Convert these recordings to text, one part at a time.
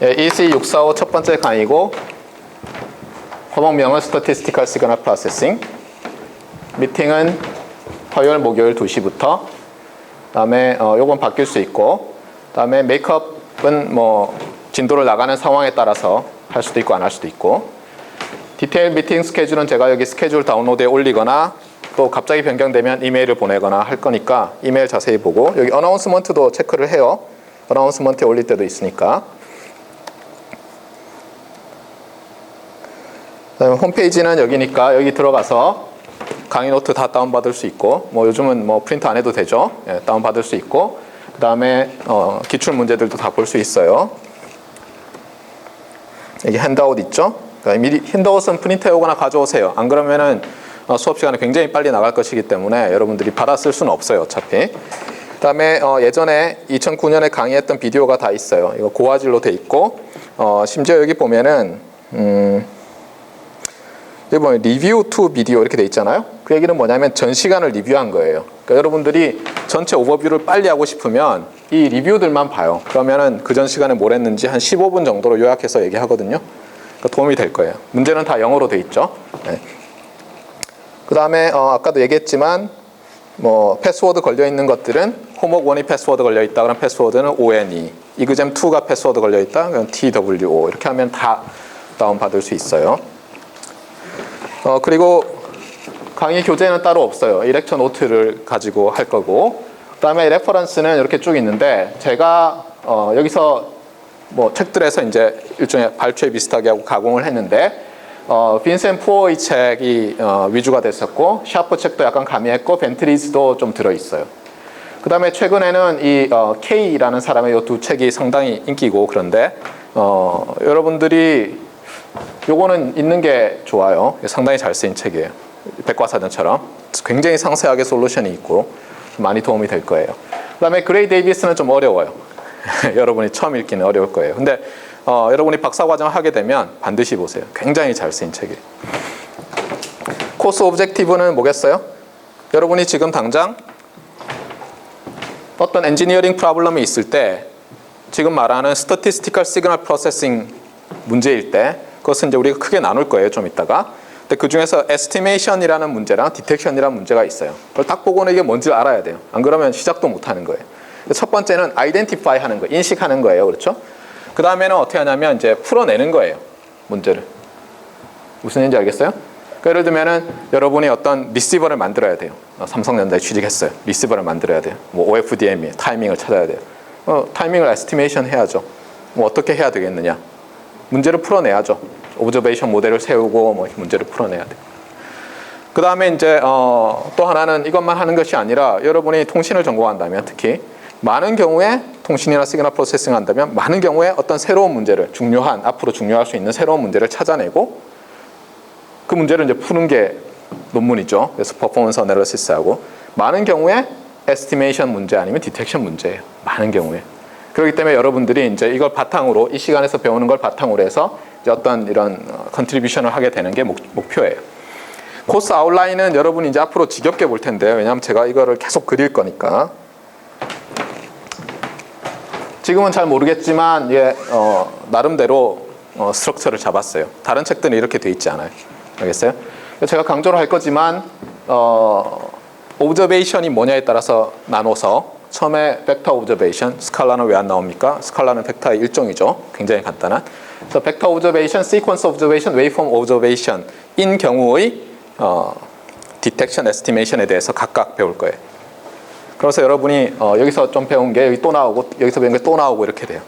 예, EC645 첫 번째 강의고 과목명은 Statistical Signal Processing. 미팅은 화요일, 목요일 2시부터. 그다음에 요건 바뀔 수 있고, 그다음에 메이크업은 뭐 진도를 나가는 상황에 따라서 할 수도 있고 안 할 수도 있고. 디테일 미팅 스케줄은 제가 여기 스케줄 다운로드에 올리거나 또 갑자기 변경되면 이메일을 보내거나 할 거니까 이메일 자세히 보고, 여기 어나운스먼트도 체크를 해요. 어나운스먼트에 올릴 때도 있으니까. 그다음에 홈페이지는 여기니까 여기 들어가서 강의 노트 다 다운받을 수 있고, 뭐 요즘은 뭐 프린트 안 해도 되죠. 예, 다운받을 수 있고, 그 다음에 기출 문제들도 다 볼 수 있어요. 여기 핸드아웃 있죠. 그러니까 미리 핸드아웃은 프린트 해오거나 가져오세요. 안 그러면은 수업 시간에 굉장히 빨리 나갈 것이기 때문에 여러분들이 받아 쓸 수는 없어요, 어차피. 그 다음에 예전에 2009년에 강의했던 비디오가 다 있어요. 이거 고화질로 돼 있고, 심지어 여기 보면은 여기 보면 리뷰 투 비디오 이렇게 돼 있잖아요. 그 얘기는 뭐냐면 전 시간을 리뷰한 거예요. 그러니까 여러분들이 전체 오버뷰를 빨리 하고 싶으면 이 리뷰들만 봐요. 그러면은 그 전 시간에 뭘 했는지 한 15분 정도로 요약해서 얘기하거든요. 그러니까 도움이 될 거예요. 문제는 다 영어로 돼 있죠. 네. 그 다음에 아까도 얘기했지만 뭐 패스워드 걸려 있는 것들은 호목 1이 패스워드 걸려 있다 그럼 패스워드는 ONE, 이그잼 2가 패스워드 걸려 있다 그럼 TWO, 이렇게 하면 다 다운 받을 수 있어요. 그리고 강의 교재는 따로 없어요. 이 렉처 노트를 가지고 할 거고, 그 다음에 레퍼런스는 이렇게 쭉 있는데, 제가 여기서 뭐 책들에서 이제 일종의 발췌 비슷하게 하고 가공을 했는데, 빈센 푸어의 책이 위주가 됐었고, 샤프 책도 약간 가미했고, 벤트리즈도 좀 들어있어요. 그 다음에 최근에는 이 K라는 사람의 이 두 책이 상당히 인기고, 그런데 여러분들이 요거는 있는 게 좋아요. 상당히 잘 쓰인 책이에요. 백과사전처럼 굉장히 상세하게 솔루션이 있고 많이 도움이 될 거예요. 그 다음에 그레이 데이비스는 좀 어려워요. 여러분이 처음 읽기는 어려울 거예요. 근데 여러분이 박사과정을 하게 되면 반드시 보세요. 굉장히 잘 쓰인 책이에요. 코스 오브젝티브는 뭐겠어요? 여러분이 지금 당장 어떤 엔지니어링 프로블럼이 있을 때 지금 말하는 Statistical Signal Processing 문제일 때, 그것은 이제 우리가 크게 나눌 거예요, 좀 이따가. 근데 그 중에서 Estimation이라는 문제랑 Detection이라는 문제가 있어요. 그걸 딱 보고는 이게 뭔지 알아야 돼요. 안 그러면 시작도 못 하는 거예요. 첫 번째는 Identify 하는 거예요. 인식하는 거예요. 그렇죠? 그 다음에는 어떻게 하냐면 이제 풀어내는 거예요. 문제를. 무슨 얘기인지 알겠어요? 그러니까 예를 들면은 여러분이 어떤 리시버를 만들어야 돼요. 삼성전자에 취직했어요. 리시버를 만들어야 돼요. 뭐 OFDM이 타이밍을 찾아야 돼요. 타이밍을 에스티메이션 해야죠. 뭐 어떻게 해야 되겠느냐? 문제를 풀어내야죠. 오브저베이션 모델을 세우고 뭐 문제를 풀어내야 돼요. 그 다음에 이제 또 하나는 이것만 하는 것이 아니라, 여러분이 통신을 전공한다면 특히 많은 경우에 통신이나 시그널 프로세싱 한다면 많은 경우에 어떤 새로운 문제를, 앞으로 중요할 수 있는 새로운 문제를 찾아내고 그 문제를 이제 푸는 게 논문이죠. 그래서 퍼포먼스 어널리시스하고, 많은 경우에 에스티메이션 문제 아니면 디텍션 문제예요. 많은 경우에. 그렇기 때문에 여러분들이 이제 이걸 바탕으로, 이 시간에서 배우는 걸 바탕으로 해서 이제 어떤 이런 컨트리뷰션을 하게 되는 게 목표예요. 코스 아웃라인은 여러분이 이제 앞으로 지겹게 볼 텐데요. 왜냐하면 제가 이거를 계속 그릴 거니까. 지금은 잘 모르겠지만 나름대로 스트럭처를 잡았어요. 다른 책들은 이렇게 돼 있지 않아요. 알겠어요? 제가 강조를 할 거지만 오브저베이션이 뭐냐에 따라서 나눠서, 처음에 벡터 오브저베이션, 스칼라는 왜 안 나옵니까? 스칼라는 벡터의 일종이죠. 굉장히 간단한. 그래서 벡터 오브저베이션, 시퀀스 오브저베이션, 웨이폼 오브저베이션인 경우의 디텍션, 에스티메이션에 대해서 각각 배울 거예요. 그래서 여러분이 여기서 좀 배운 게 여기 또 나오고, 여기서 배운 게 또 나오고 이렇게 돼요.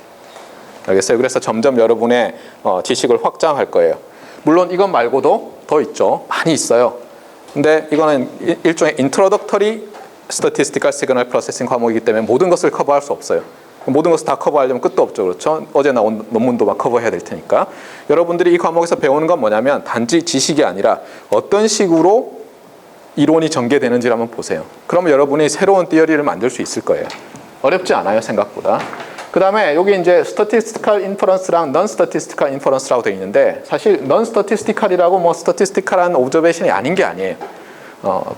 알겠어요? 그래서 점점 여러분의 지식을 확장할 거예요. 물론 이것 말고도 더 있죠. 많이 있어요. 근데 이거는 일종의 인트로덕터리 Statistical Signal Processing 과목이기 때문에 모든 것을 커버할 수 없어요. 모든 것을 다 커버하려면 끝도 없죠. 그렇죠? 어제 나온 논문도 막 커버해야 될 테니까. 여러분들이 이 과목에서 배우는 건 뭐냐면 단지 지식이 아니라 어떤 식으로 이론이 전개되는지를 한번 보세요. 그러면 여러분이 새로운 티어리를 만들 수 있을 거예요. 어렵지 않아요, 생각보다. 그 다음에 여기 이제 Statistical Inference랑 Non-Statistical Inference라고 되어 있는데, 사실 Non-Statistical이라고 뭐 Statistical한 Observation이 아닌 게 아니에요.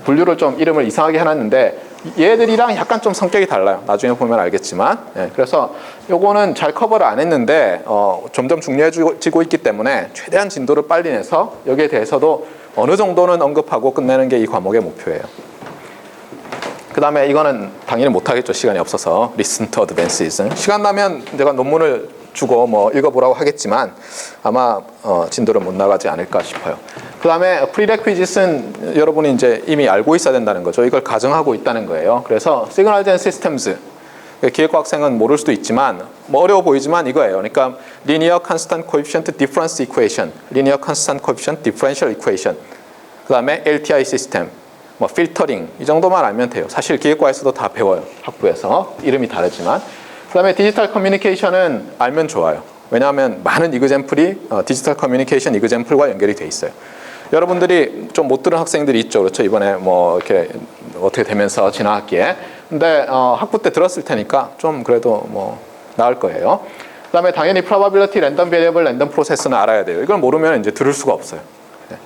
분류를 좀 이름을 이상하게 해놨는데, 얘들이랑 약간 좀 성격이 달라요. 나중에 보면 알겠지만. 예, 그래서 요거는 잘 커버를 안 했는데 점점 중요해지고 있기 때문에 최대한 진도를 빨리 내서 여기에 대해서도 어느 정도는 언급하고 끝내는 게 이 과목의 목표예요. 그 다음에 이거는 당연히 못하겠죠. 시간이 없어서. Listen to advances. 시간 나면 내가 논문을 주고 뭐 읽어보라고 하겠지만 아마 진도를 못 나가지 않을까 싶어요. 그 다음에 prerequisite은 여러분이 이제 이미 알고 있어야 된다는 거죠. 이걸 가정하고 있다는 거예요. 그래서 signals and systems 기계과학생은 모를 수도 있지만 뭐 어려워 보이지만 이거예요. 그러니까 linear constant coefficient difference equation, linear constant coefficient differential equation, 그 다음에 LTI 시스템, 뭐 필터링 이 정도만 알면 돼요. 사실 기계과에서도 다 배워요. 학부에서 이름이 다르지만. 그 다음에 디지털 커뮤니케이션은 알면 좋아요. 왜냐하면 많은 이그젠플이 디지털 커뮤니케이션 이그젠플과 연결이 돼 있어요. 여러분들이 좀 못 들은 학생들이 있죠. 그렇죠. 이번에 뭐 이렇게 어떻게 되면서 지난 학기에. 근데 학부 때 들었을 테니까 좀 그래도 뭐 나을 거예요. 그 다음에 당연히 probability, random variable, random process는 알아야 돼요. 이걸 모르면 이제 들을 수가 없어요. 네.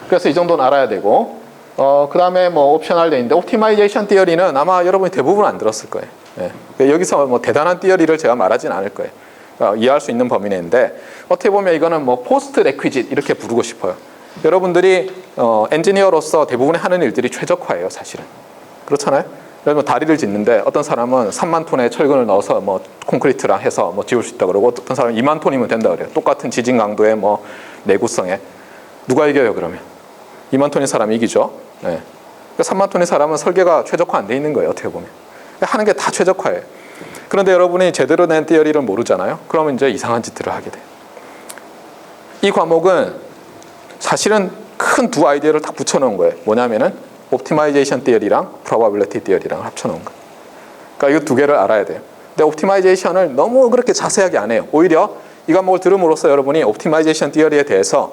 그래서 이 정도는 알아야 되고 그 다음에 뭐 옵셔널 돼 있는데 옵티마이제이션 티어리는 아마 여러분이 대부분 안 들었을 거예요. 네. 여기서 뭐 대단한 티어리를 제가 말하진 않을 거예요. 이해할 수 있는 범위 내인데 어떻게 보면 이거는 뭐 포스트 레퀴짓 이렇게 부르고 싶어요. 여러분들이 엔지니어로서 대부분의 하는 일들이 최적화예요, 사실은. 그렇잖아요. 그러면 다리를 짓는데 어떤 사람은 3만 톤의 철근을 넣어서 뭐 콘크리트랑 해서 뭐 지을 수 있다 그러고 어떤 사람은 2만 톤이면 된다 그래요. 똑같은 지진 강도의 뭐 내구성에 누가 이겨요, 그러면? 2만 톤의 사람이 이기죠. 네. 3만 톤의 사람은 설계가 최적화 안 돼 있는 거예요, 어떻게 보면. 하는 게 다 최적화예요. 그런데 여러분이 제대로 된 티어리를 모르잖아요. 그러면 이제 이상한 짓들을 하게 돼요. 이 과목은 사실은 큰 두 아이디어를 딱 붙여놓은 거예요. 뭐냐면은 옵티마이제이션 티어리랑 프로바빌리티 티어리랑 합쳐놓은 거예요. 그러니까 이거 두 개를 알아야 돼요. 근데 옵티마이제이션을 너무 그렇게 자세하게 안 해요. 오히려 이 과목을 들음으로써 여러분이 옵티마이제이션 티어리에 대해서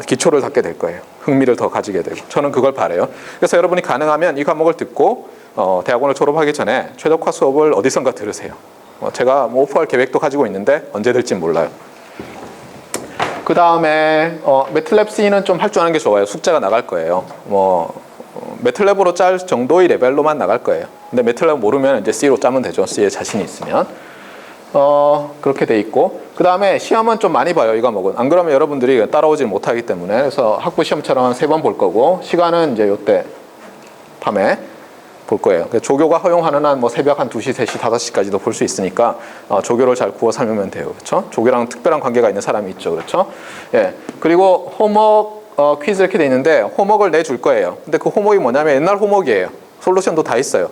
기초를 닦게 될 거예요. 흥미를 더 가지게 되고. 저는 그걸 바라요. 그래서 여러분이 가능하면 이 과목을 듣고 대학원을 졸업하기 전에 최적화 수업을 어디선가 들으세요. 제가 뭐 오프할 계획도 가지고 있는데 언제 될지 몰라요. 그 다음에 매틀랩 C는 좀 할 줄 아는 게 좋아요. 숙제가 나갈 거예요. 뭐 매틀랩으로 짤 정도의 레벨로만 나갈 거예요. 근데 매틀랩 모르면 이제 C로 짜면 되죠. C에 자신이 있으면. 그렇게 돼 있고 그 다음에 시험은 좀 많이 봐요. 이 과목은. 안 그러면 여러분들이 따라오질 못하기 때문에 그래서 학부 시험처럼 3번 볼 거고 시간은 이제 요때 밤에 볼 거예요. 조교가 허용하는 한 뭐 새벽 한 2시, 3시, 5시까지도 볼 수 있으니까 조교를 잘 구워 살면 돼요. 그렇죠? 조교랑 특별한 관계가 있는 사람이 있죠. 그렇죠? 예. 그리고 홈워크 퀴즈 이렇게 돼 있는데 홈워크를 내줄 거예요. 근데 그 홈워크가 뭐냐면 옛날 홈워크예요. 솔루션도 다 있어요.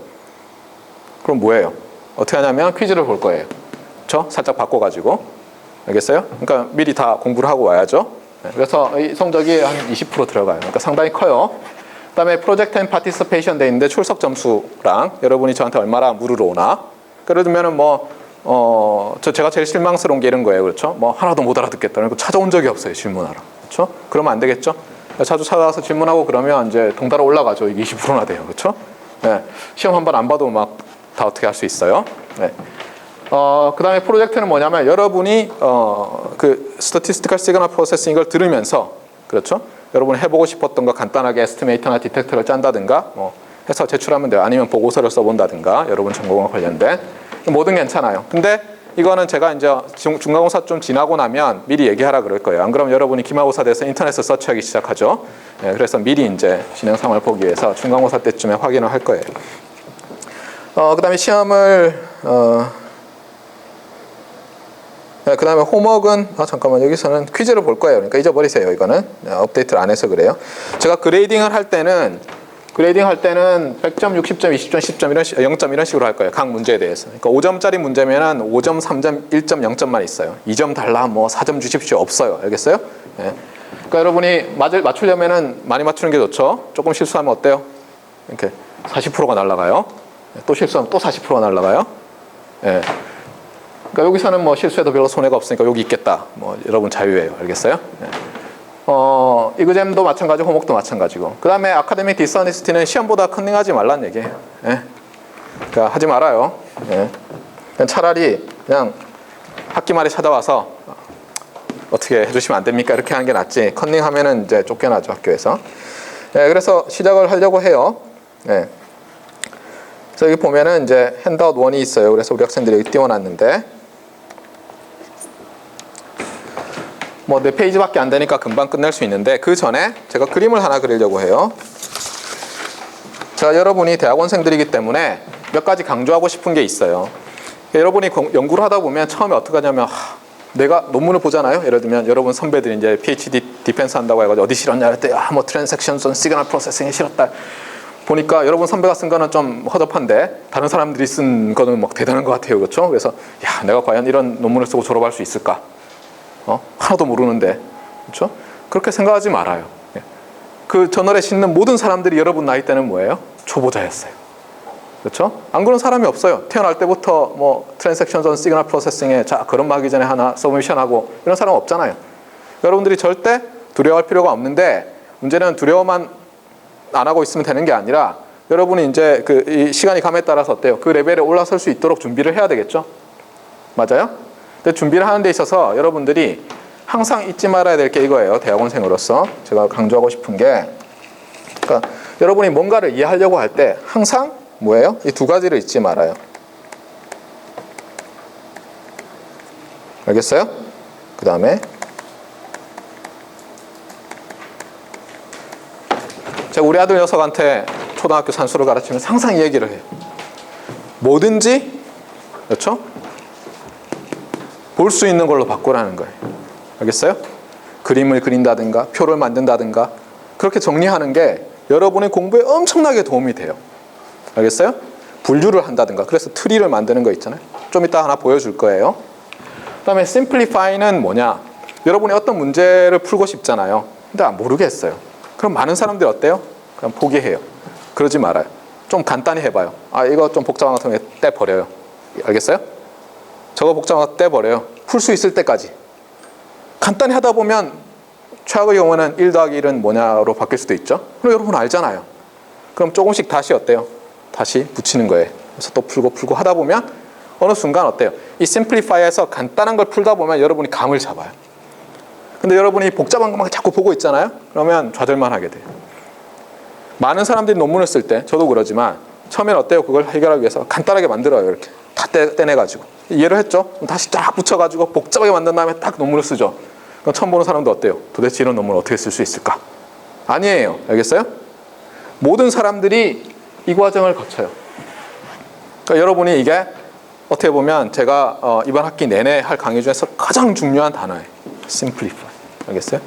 그럼 뭐예요? 어떻게 하냐면 퀴즈를 볼 거예요. 그렇죠? 살짝 바꿔가지고. 알겠어요? 그러니까 미리 다 공부를 하고 와야죠. 그래서 이 성적이 한 20% 들어가요. 그러니까 상당히 커요. 그 다음에 프로젝트 앤 파티시페이션 돼 있는데 출석 점수랑 여러분이 저한테 얼마나 물으러 오나. 예를 들면은 제가 제일 실망스러운 게 이런 거예요. 그렇죠? 뭐 하나도 못 알아듣겠다. 그러니까 찾아온 적이 없어요. 질문하러. 그렇죠? 그러면 안 되겠죠? 자주 찾아와서 질문하고 그러면 이제 동달아 올라가죠. 이게 20%나 돼요. 그렇죠? 네. 시험 한 번 안 봐도 막 다 어떻게 할 수 있어요. 네. 그 다음에 프로젝트는 뭐냐면 여러분이 그 스태티스티컬 시그널 프로세싱 이걸 들으면서 그렇죠? 여러분이 해보고 싶었던 거 간단하게 에스티메이터나 디텍터를 짠다든가 뭐 해서 제출하면 돼요. 아니면 보고서를 써본다든가 여러분 전공과 관련된 뭐든 괜찮아요. 근데 이거는 제가 이제 중간고사 좀 지나고 나면 미리 얘기하라 그럴 거예요. 안 그러면 여러분이 기말고사 돼서 인터넷에 서치하기 시작하죠. 네, 그래서 미리 이제 진행 상황을 보기 위해서 중간고사 때쯤에 확인을 할 거예요. 그 다음에 시험을 네, 그 다음에 홈워크는 잠깐만 여기서는 퀴즈를 볼 거예요. 그러니까 잊어버리세요. 이거는 업데이트를 안 해서 그래요. 제가 그레이딩을 할 때는 100점, 60점, 20점, 10점 0점 이런 식으로 할 거예요. 각 문제에 대해서. 그러니까 5점짜리 문제면은 5점, 3점, 1점, 0점만 있어요. 2점 달라, 뭐 4점 주십시오 없어요. 알겠어요? 네. 그러니까 여러분이 맞추려면은 많이 맞추는 게 좋죠. 조금 실수하면 어때요? 이렇게 40%가 날아가요. 또 실수하면 또 40%가 날아가요. 네. 그러니까 여기서는 뭐 실수해도 별로 손해가 없으니까 여기 있겠다. 뭐 여러분 자유예요. 알겠어요? 네. 이그잼도 마찬가지고 홈워크도 마찬가지고. 그 다음에 아카데믹 디스어니스티는 시험보다 컨닝하지 말라는 얘기예요. 네. 그러니까 하지 말아요. 네. 그냥 차라리 그냥 학기 말에 찾아와서 어떻게 해주시면 안 됩니까? 이렇게 하는 게 낫지. 컨닝하면은 이제 쫓겨나죠 학교에서. 네, 그래서 시작을 하려고 해요. 네. 그래서 여기 보면은 이제 핸드아웃 1이 있어요. 그래서 우리 학생들이 여기 띄워놨는데 뭐 4페이지밖에 안 되니까 금방 끝낼 수 있는데 그 전에 제가 그림을 하나 그리려고 해요. 제가 여러분이 대학원생들이기 때문에 몇 가지 강조하고 싶은 게 있어요. 여러분이 연구를 하다 보면 처음에 어떻게 하냐면 내가 논문을 보잖아요. 예를 들면 여러분 선배들이 이제 PhD 디펜스 한다고 해가지고 어디 실었냐 할 때 뭐 트랜잭션선 시그널 프로세싱이 실었다. 보니까 여러분 선배가 쓴 거는 좀 허접한데 다른 사람들이 쓴 거는 막 대단한 것 같아요. 그렇죠? 그래서 야, 내가 과연 이런 논문을 쓰고 졸업할 수 있을까? 하나도 모르는데. 그렇죠? 그렇게 생각하지 말아요. 그 저널에 싣는 모든 사람들이 여러분 나이 때는 뭐예요? 초보자였어요. 그렇죠? 안 그런 사람이 없어요. 태어날 때부터 뭐 트랜잭션전 시그널 프로세싱에 자 그런 하기 전에 하나 서브미션하고 이런 사람 없잖아요. 여러분들이 절대 두려워할 필요가 없는데 문제는 두려워만 안 하고 있으면 되는 게 아니라 여러분이 이제 이 시간이 감에 따라서 어때요? 그 레벨에 올라설 수 있도록 준비를 해야 되겠죠? 맞아요? 근데 준비를 하는 데 있어서 여러분들이 항상 잊지 말아야 될 게 이거예요. 대학원생으로서 제가 강조하고 싶은 게 그러니까 여러분이 뭔가를 이해하려고 할 때 항상 뭐예요? 이 두 가지를 잊지 말아요. 알겠어요? 그 다음에 제가 우리 아들 녀석한테 초등학교 산수를 가르치면서 항상 이 얘기를 해요. 뭐든지 그렇죠? 볼 수 있는 걸로 바꾸라는 거예요. 알겠어요? 그림을 그린다든가 표를 만든다든가 그렇게 정리하는 게 여러분의 공부에 엄청나게 도움이 돼요. 알겠어요? 분류를 한다든가 그래서 트리를 만드는 거 있잖아요. 좀 이따 하나 보여줄 거예요. 그 다음에 simplify는 뭐냐? 여러분이 어떤 문제를 풀고 싶잖아요. 근데 모르겠어요. 그럼 많은 사람들이 어때요? 그냥 포기해요. 그러지 말아요. 좀 간단히 해봐요. 이거 좀 복잡한 것 같으면 떼버려요. 알겠어요? 저거 복잡한 거 떼버려요. 풀 수 있을 때까지. 간단히 하다 보면 최악의 경우는 1 더하기 1은 뭐냐로 바뀔 수도 있죠. 그럼 여러분 알잖아요. 그럼 조금씩 다시 어때요? 다시 붙이는 거예요. 그래서 또 풀고 하다 보면 어느 순간 어때요? 이 심플리파이에서 간단한 걸 풀다 보면 여러분이 감을 잡아요. 근데 여러분이 복잡한 것만 자꾸 보고 있잖아요. 그러면 좌절만 하게 돼요. 많은 사람들이 논문을 쓸 때 저도 그러지만 처음엔 어때요? 그걸 해결하기 위해서 간단하게 만들어요. 이렇게 다 떼내가지고 이해를 했죠? 다시 쫙 붙여가지고 복잡하게 만든 다음에 딱 논문을 쓰죠. 그럼 처음 보는 사람도 어때요? 도대체 이런 논문을 어떻게 쓸 수 있을까? 아니에요. 알겠어요? 모든 사람들이 이 과정을 거쳐요. 그러니까 여러분이 이게 어떻게 보면 제가 이번 학기 내내 할 강의 중에서 가장 중요한 단어예요. simplify. 알겠어요?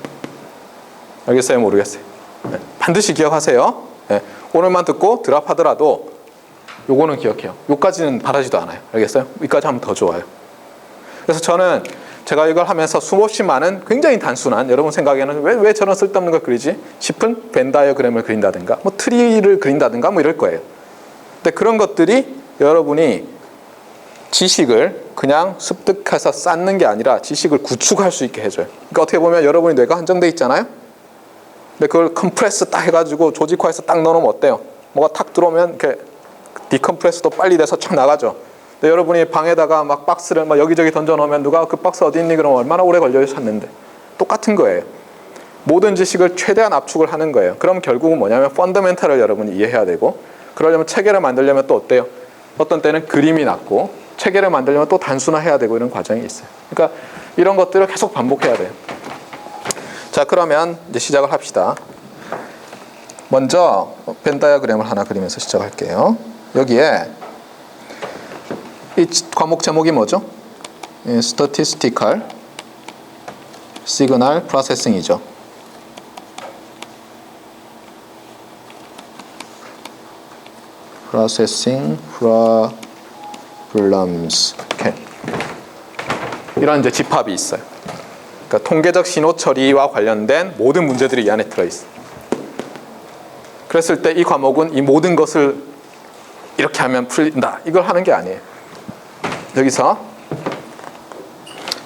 알겠어요? 모르겠어요? 네. 반드시 기억하세요. 네. 오늘만 듣고 드랍하더라도 요거는 기억해요. 요까지는 바라지도 않아요. 알겠어요? 여기까지 하면 더 좋아요. 그래서 저는 제가 이걸 하면서 수없이 많은 굉장히 단순한 여러분 생각에는 왜 저런 쓸데없는 걸 그리지 싶은 벤 다이어그램을 그린다든가 뭐 트리를 그린다든가 뭐 이럴 거예요. 근데 그런 것들이 여러분이 지식을 그냥 습득해서 쌓는 게 아니라 지식을 구축할 수 있게 해줘요. 그러니까 어떻게 보면 여러분이 뇌가 한정돼 있잖아요. 근데 그걸 컴프레스 딱 해가지고 조직화해서 딱 넣어놓으면 어때요? 뭐가 탁 들어오면 이렇게 디컴프레스도 빨리 돼서 쫙 나가죠. 근데 여러분이 방에다가 막 박스를 막 여기저기 던져놓으면 누가 그 박스 어디 있니? 그러면 얼마나 오래 걸려요 찾는데. 똑같은 거예요. 모든 지식을 최대한 압축을 하는 거예요. 그럼 결국은 뭐냐면 펀더멘탈을 여러분이 이해해야 되고 그러려면 체계를 만들려면 또 어때요? 어떤 때는 그림이 낫고 체계를 만들려면 또 단순화해야 되고 이런 과정이 있어요. 그러니까 이런 것들을 계속 반복해야 돼요. 자, 그러면 이제 시작을 합시다. 먼저 벤 다이어그램을 하나 그리면서 시작할게요. 여기에 이 과목 제목이 뭐죠? Statistical Signal Processing이죠. Processing Problems. 이렇게. 이런 이제 집합이 있어요. 그러니까 통계적 신호 처리와 관련된 모든 문제들이 이 안에 들어있어요. 그랬을 때 이 과목은 이 모든 것을 이렇게 하면 풀린다. 이걸 하는 게 아니에요. 여기서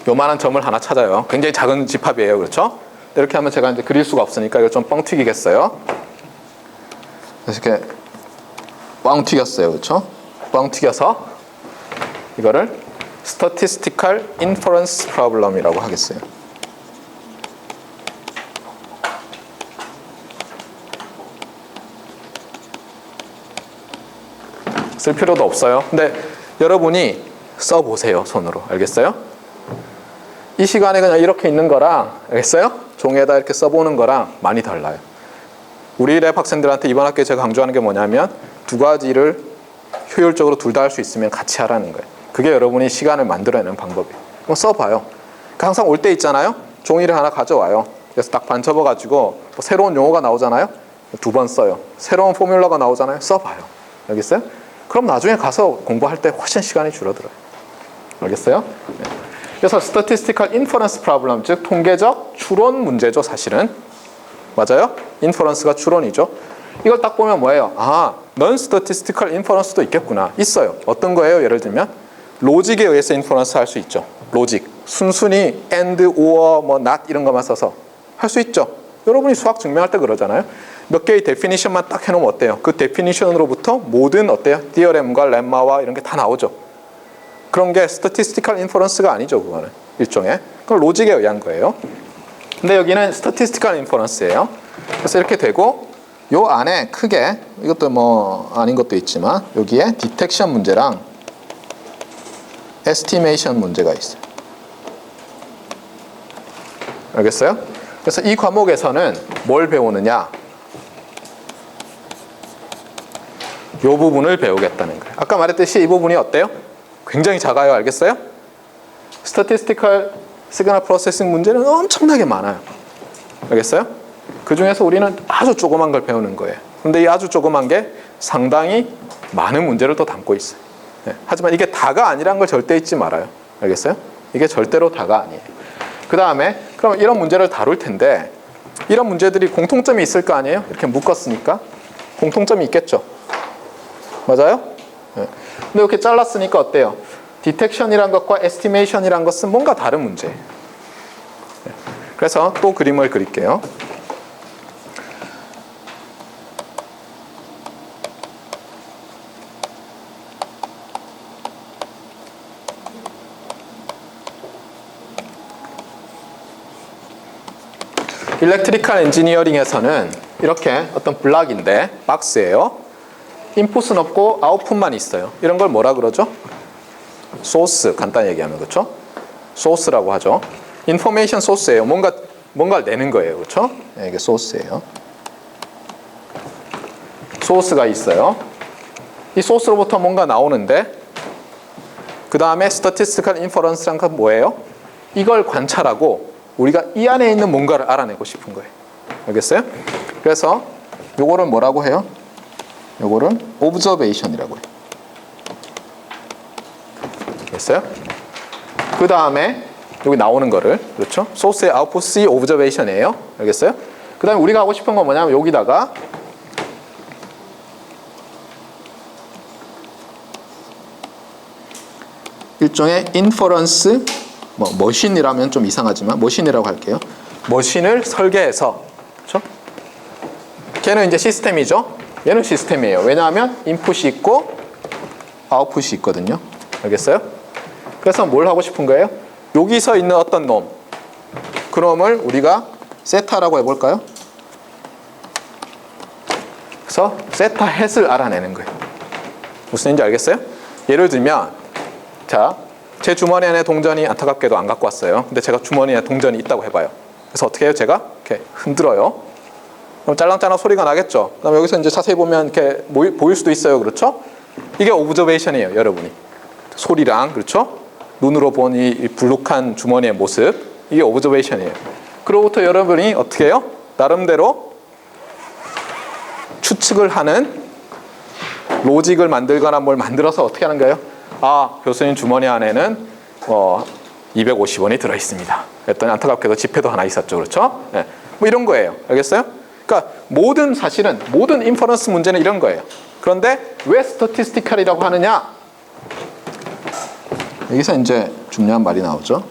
요만한 점을 하나 찾아요. 굉장히 작은 집합이에요. 그렇죠? 이렇게 하면 제가 이제 그릴 수가 없으니까 이걸 좀 뻥 튀기겠어요. 그래서 이렇게 뻥 튀겼어요. 그렇죠? 뻥 튀겨서 이거를 Statistical Inference Problem이라고 하겠어요. 그래서 쓸 필요도 없어요. 근데 여러분이 써보세요, 손으로. 알겠어요? 이 시간에 그냥 이렇게 있는 거랑, 알겠어요? 종이에다 이렇게 써보는 거랑 많이 달라요. 우리 랩 학생들한테 이번 학기에 제가 강조하는 게 뭐냐면 두 가지를 효율적으로 둘 다 할 수 있으면 같이 하라는 거예요. 그게 여러분이 시간을 만들어내는 방법이에요. 그럼 써봐요. 항상 올 때 있잖아요. 종이를 하나 가져와요. 그래서 딱 반 접어가지고 뭐 새로운 용어가 나오잖아요. 2번 써요. 새로운 포뮬러가 나오잖아요. 써봐요. 알겠어요? 그럼 나중에 가서 공부할 때 훨씬 시간이 줄어들어요. 알겠어요? 네. 그래서 statistical inference problem, 즉 통계적 추론 문제죠, 사실은. 맞아요? inference가 추론이죠. 이걸 딱 보면 뭐예요? 아, non-statistical inference도 있겠구나. 있어요. 어떤 거예요? 예를 들면 로직에 의해서 inference 할 수 있죠. 로직. 순순히 and, or, 뭐 not 이런 것만 써서 할 수 있죠. 여러분이 수학 증명할 때 그러잖아요. 몇 개의 데피니션만 딱 해놓으면 어때요? 그 데피니션으로부터 모든 어때요? 디어렘과 렘마와 이런 게 다 나오죠. 그런 게 statistical inference가 아니죠. 그거는 일종의. 그건 로직에 의한 거예요. 근데 여기는 statistical inference예요. 그래서 이렇게 되고 요 안에 크게 이것도 뭐 아닌 것도 있지만 여기에 디텍션 문제랑 에스티메이션 문제가 있어요. 알겠어요? 그래서 이 과목에서는 뭘 배우느냐? 이 부분을 배우겠다는 거예요. 아까 말했듯이 이 부분이 어때요? 굉장히 작아요. 알겠어요? Statistical Signal Processing 문제는 엄청나게 많아요. 알겠어요? 그 중에서 우리는 아주 조그만 걸 배우는 거예요. 근데 이 아주 조그만 게 상당히 많은 문제를 또 담고 있어요. 네. 하지만 이게 다가 아니란 걸 절대 잊지 말아요. 알겠어요? 이게 절대로 다가 아니에요. 그 다음에 그럼 이런 문제를 다룰 텐데 이런 문제들이 공통점이 있을 거 아니에요? 이렇게 묶었으니까 공통점이 있겠죠. 맞아요? 네. 근데 이렇게 잘랐으니까 어때요? 디텍션이란 것과 에스티메이션이란 것은 뭔가 다른 문제예요. 네. 그래서 또 그림을 그릴게요. 일렉트리컬 엔지니어링에서는 이렇게 어떤 블락인데 박스예요. 인풋은 없고 아웃풋만 있어요. 이런 걸 뭐라 그러죠? 소스, 간단히 얘기하면. 그렇죠? 소스라고 하죠. 인포메이션 소스예요. 뭔가를 내는 거예요. 그렇죠? 네, 이게 소스예요. 소스가 있어요. 이 소스로부터 뭔가 나오는데 그 다음에 statistical inference란 건 뭐예요? 이걸 관찰하고 우리가 이 안에 있는 뭔가를 알아내고 싶은 거예요. 알겠어요? 그래서 요거를 뭐라고 해요? 요거를 observation이라고 해요. 알겠어요? 그 다음에 여기 나오는 거를, 그렇죠? 소스의 아웃풋 C observation이에요. 알겠어요? 그 다음에 우리가 하고 싶은 건 뭐냐면 여기다가 일종의 inference, 뭐 머신이라면 좀 이상하지만 머신이라고 할게요. 머신을 설계해서, 그렇죠? 걔는 이제 시스템이죠. 얘는 시스템이에요. 왜냐하면 인풋이 있고 아웃풋이 있거든요. 알겠어요? 그래서 뭘 하고 싶은 거예요? 여기서 있는 어떤 놈, 그 놈을 우리가 세타라고 해볼까요? 그래서 세타 햇을 알아내는 거예요. 무슨 얘기인지 알겠어요? 예를 들면 자, 제 주머니 안에 동전이 안타깝게도 안 갖고 왔어요. 근데 제가 주머니에 동전이 있다고 해봐요. 그래서 어떻게 해요? 제가 이렇게 흔들어요. 그럼 짤랑짤랑 소리가 나겠죠. 그다음 여기서 이제 자세히 보면 이렇게 보일 수도 있어요. 그렇죠? 이게 오브저베이션이에요, 여러분이. 소리랑, 그렇죠? 눈으로 본 이 불룩한 주머니의 모습, 이게 오브저베이션이에요. 그로부터 여러분이 어떻게 해요? 나름대로 추측을 하는 로직을 만들거나 뭘 만들어서 어떻게 하는 거예요? 아, 교수님 주머니 안에는 250원이 들어있습니다. 그랬더니 안타깝게도 지폐도 하나 있었죠. 그렇죠? 네. 뭐 이런 거예요. 알겠어요? 그러니까 사실은 모든 인퍼런스 문제는 이런 거예요. 그런데 왜 스태티스티컬이라고 하느냐? 여기서 이제 중요한 말이 나오죠.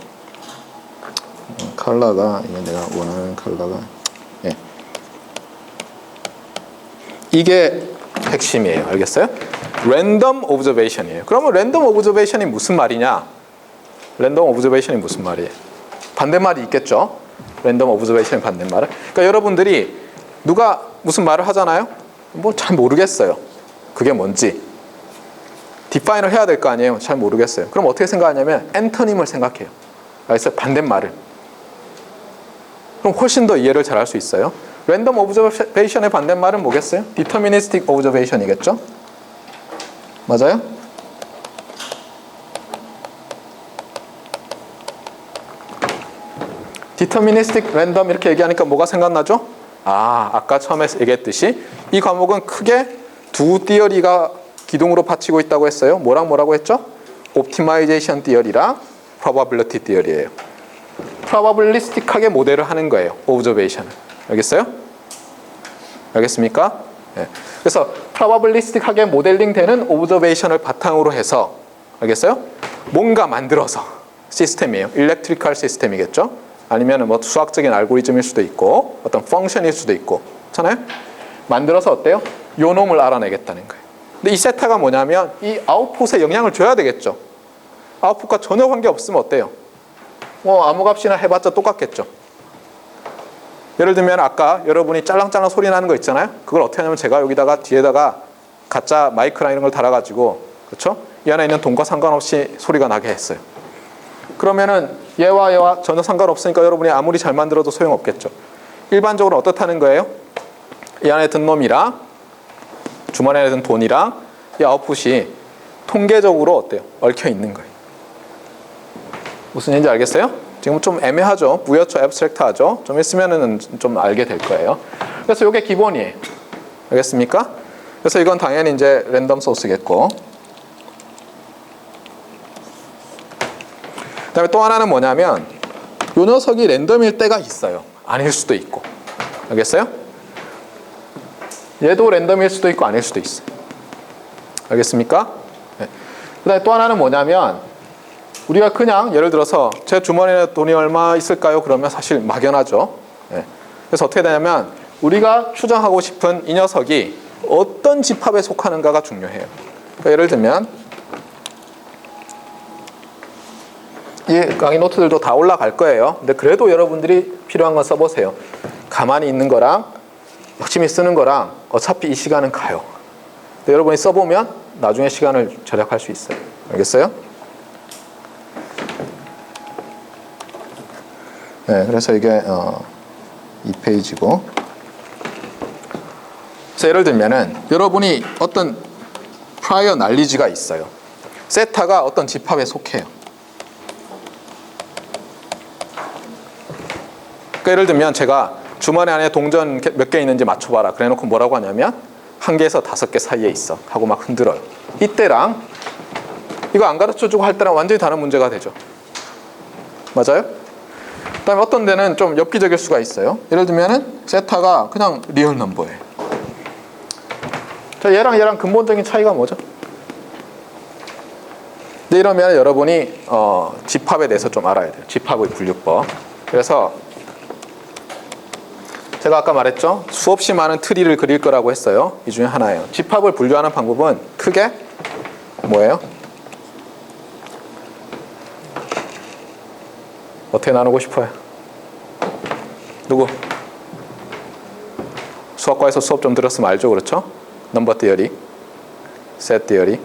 컬러가, 이게 내가 원하는 컬러가, 예. 이게 핵심이에요. 알겠어요? 랜덤 오브저베이션이에요. 그러면 랜덤 오브저베이션이 무슨 말이냐? 랜덤 오브저베이션이 무슨 말이에요? 반대말이 있겠죠? 랜덤 오브저베이션의 반대말은. 그러니까 여러분들이 누가 무슨 말을 하잖아요? 뭐 잘 모르겠어요. 그게 뭔지. 디파인을 해야 될 거 아니에요. 잘 모르겠어요. 그럼 어떻게 생각하냐면 엔터님을 생각해요. 알겠어요? 반대말을. 그럼 훨씬 더 이해를 잘 할 수 있어요. 랜덤 오브저베이션의 반대말은 뭐겠어요? 디터미니스틱 오브저베이션이겠죠? 맞아요? 디터미니스틱 랜덤 이렇게 얘기하니까 뭐가 생각나죠? 아까 처음에 얘기했듯이 이 과목은 크게 두 티어리가 기둥으로 받치고 있다고 했어요. 뭐라고 했죠? 옵티마이제이션 티어리랑 프로바빌리티 티어리예요. 프로바빌리스틱하게 모델을 하는 거예요. 오브저베이션을. 알겠어요? 알겠습니까? 네. 그래서 프로바빌리스틱하게 모델링 되는 오브저베이션을 바탕으로 해서 알겠어요? 뭔가 만들어서 시스템이에요. 일렉트리컬 시스템이겠죠? 아니면 뭐 수학적인 알고리즘일 수도 있고 어떤 펑션일 수도 있고 그렇잖아요? 만들어서 어때요? 요 놈을 알아내겠다는 거예요. 근데 이 세타가 뭐냐면 이 아웃풋에 영향을 줘야 되겠죠. 아웃풋과 전혀 관계없으면 어때요? 뭐 아무 값이나 해봤자 똑같겠죠. 예를 들면 아까 여러분이 짤랑짤랑 소리 나는 거 있잖아요. 그걸 어떻게 하냐면 제가 여기다가 뒤에다가 가짜 마이크나 이런 걸 달아가지고 그렇죠? 이 안에 있는 돈과 상관없이 소리가 나게 했어요. 그러면은 얘와 전혀 상관없으니까 여러분이 아무리 잘 만들어도 소용없겠죠. 일반적으로 어떻다는 거예요? 이 안에 든 놈이랑 주머니에 든 돈이랑 이 아웃풋이 통계적으로 어때요? 얽혀 있는 거예요. 무슨 얘기인지 알겠어요? 지금 좀 애매하죠? 무였죠? 앱스트랙트하죠? 좀 있으면은 좀 알게 될 거예요. 그래서 이게 기본이에요. 알겠습니까? 그래서 이건 당연히 이제 랜덤 소스겠고. 그다음에 또 하나는 뭐냐면 이 녀석이 랜덤일 때가 있어요. 아닐 수도 있고. 알겠어요? 얘도 랜덤일 수도 있고 아닐 수도 있어요. 알겠습니까? 네. 그다음에 또 하나는 뭐냐면 우리가 그냥 예를 들어서 제 주머니에 돈이 얼마 있을까요? 그러면 사실 막연하죠. 네. 그래서 어떻게 되냐면 우리가 추정하고 싶은 이 녀석이 어떤 집합에 속하는가가 중요해요. 그러니까 예를 들면 이 강의 노트들도 다 올라갈 거예요. 근데 그래도 여러분들이 필요한 건 써보세요. 가만히 있는 거랑 열심히 쓰는 거랑 어차피 이 시간은 가요. 근데 여러분이 써보면 나중에 시간을 절약할 수 있어요. 알겠어요? 네, 그래서 이게 2페이지고. 그래서 예를 들면은 여러분이 어떤 prior knowledge가 있어요. 세타가 어떤 집합에 속해요. 그러니까 예를 들면 제가 주머니 안에 동전 몇 개 있는지 맞춰봐라. 그래놓고 뭐라고 하냐면 1개에서 5개 사이에 있어 하고 막 흔들어요. 이때랑 이거 안 가르쳐주고 할 때랑 완전히 다른 문제가 되죠. 맞아요? 그 다음에 어떤 데는 좀 엽기적일 수가 있어요. 예를 들면은 세타가 그냥 리얼 넘버예요. 자, 얘랑 근본적인 차이가 뭐죠? 근데 이러면 여러분이 집합에 대해서 좀 알아야 돼요. 집합의 분류법. 그래서 제가 아까 말했죠? 수없이 많은 트리를 그릴 거라고 했어요. 이 중에 하나예요. 집합을 분류하는 방법은 크게 뭐예요? 어떻게 나누고 싶어요? 누구? 수학과에서 수업 좀 들었으면 알죠? 그렇죠? 넘버 티어리, 셋 티어리.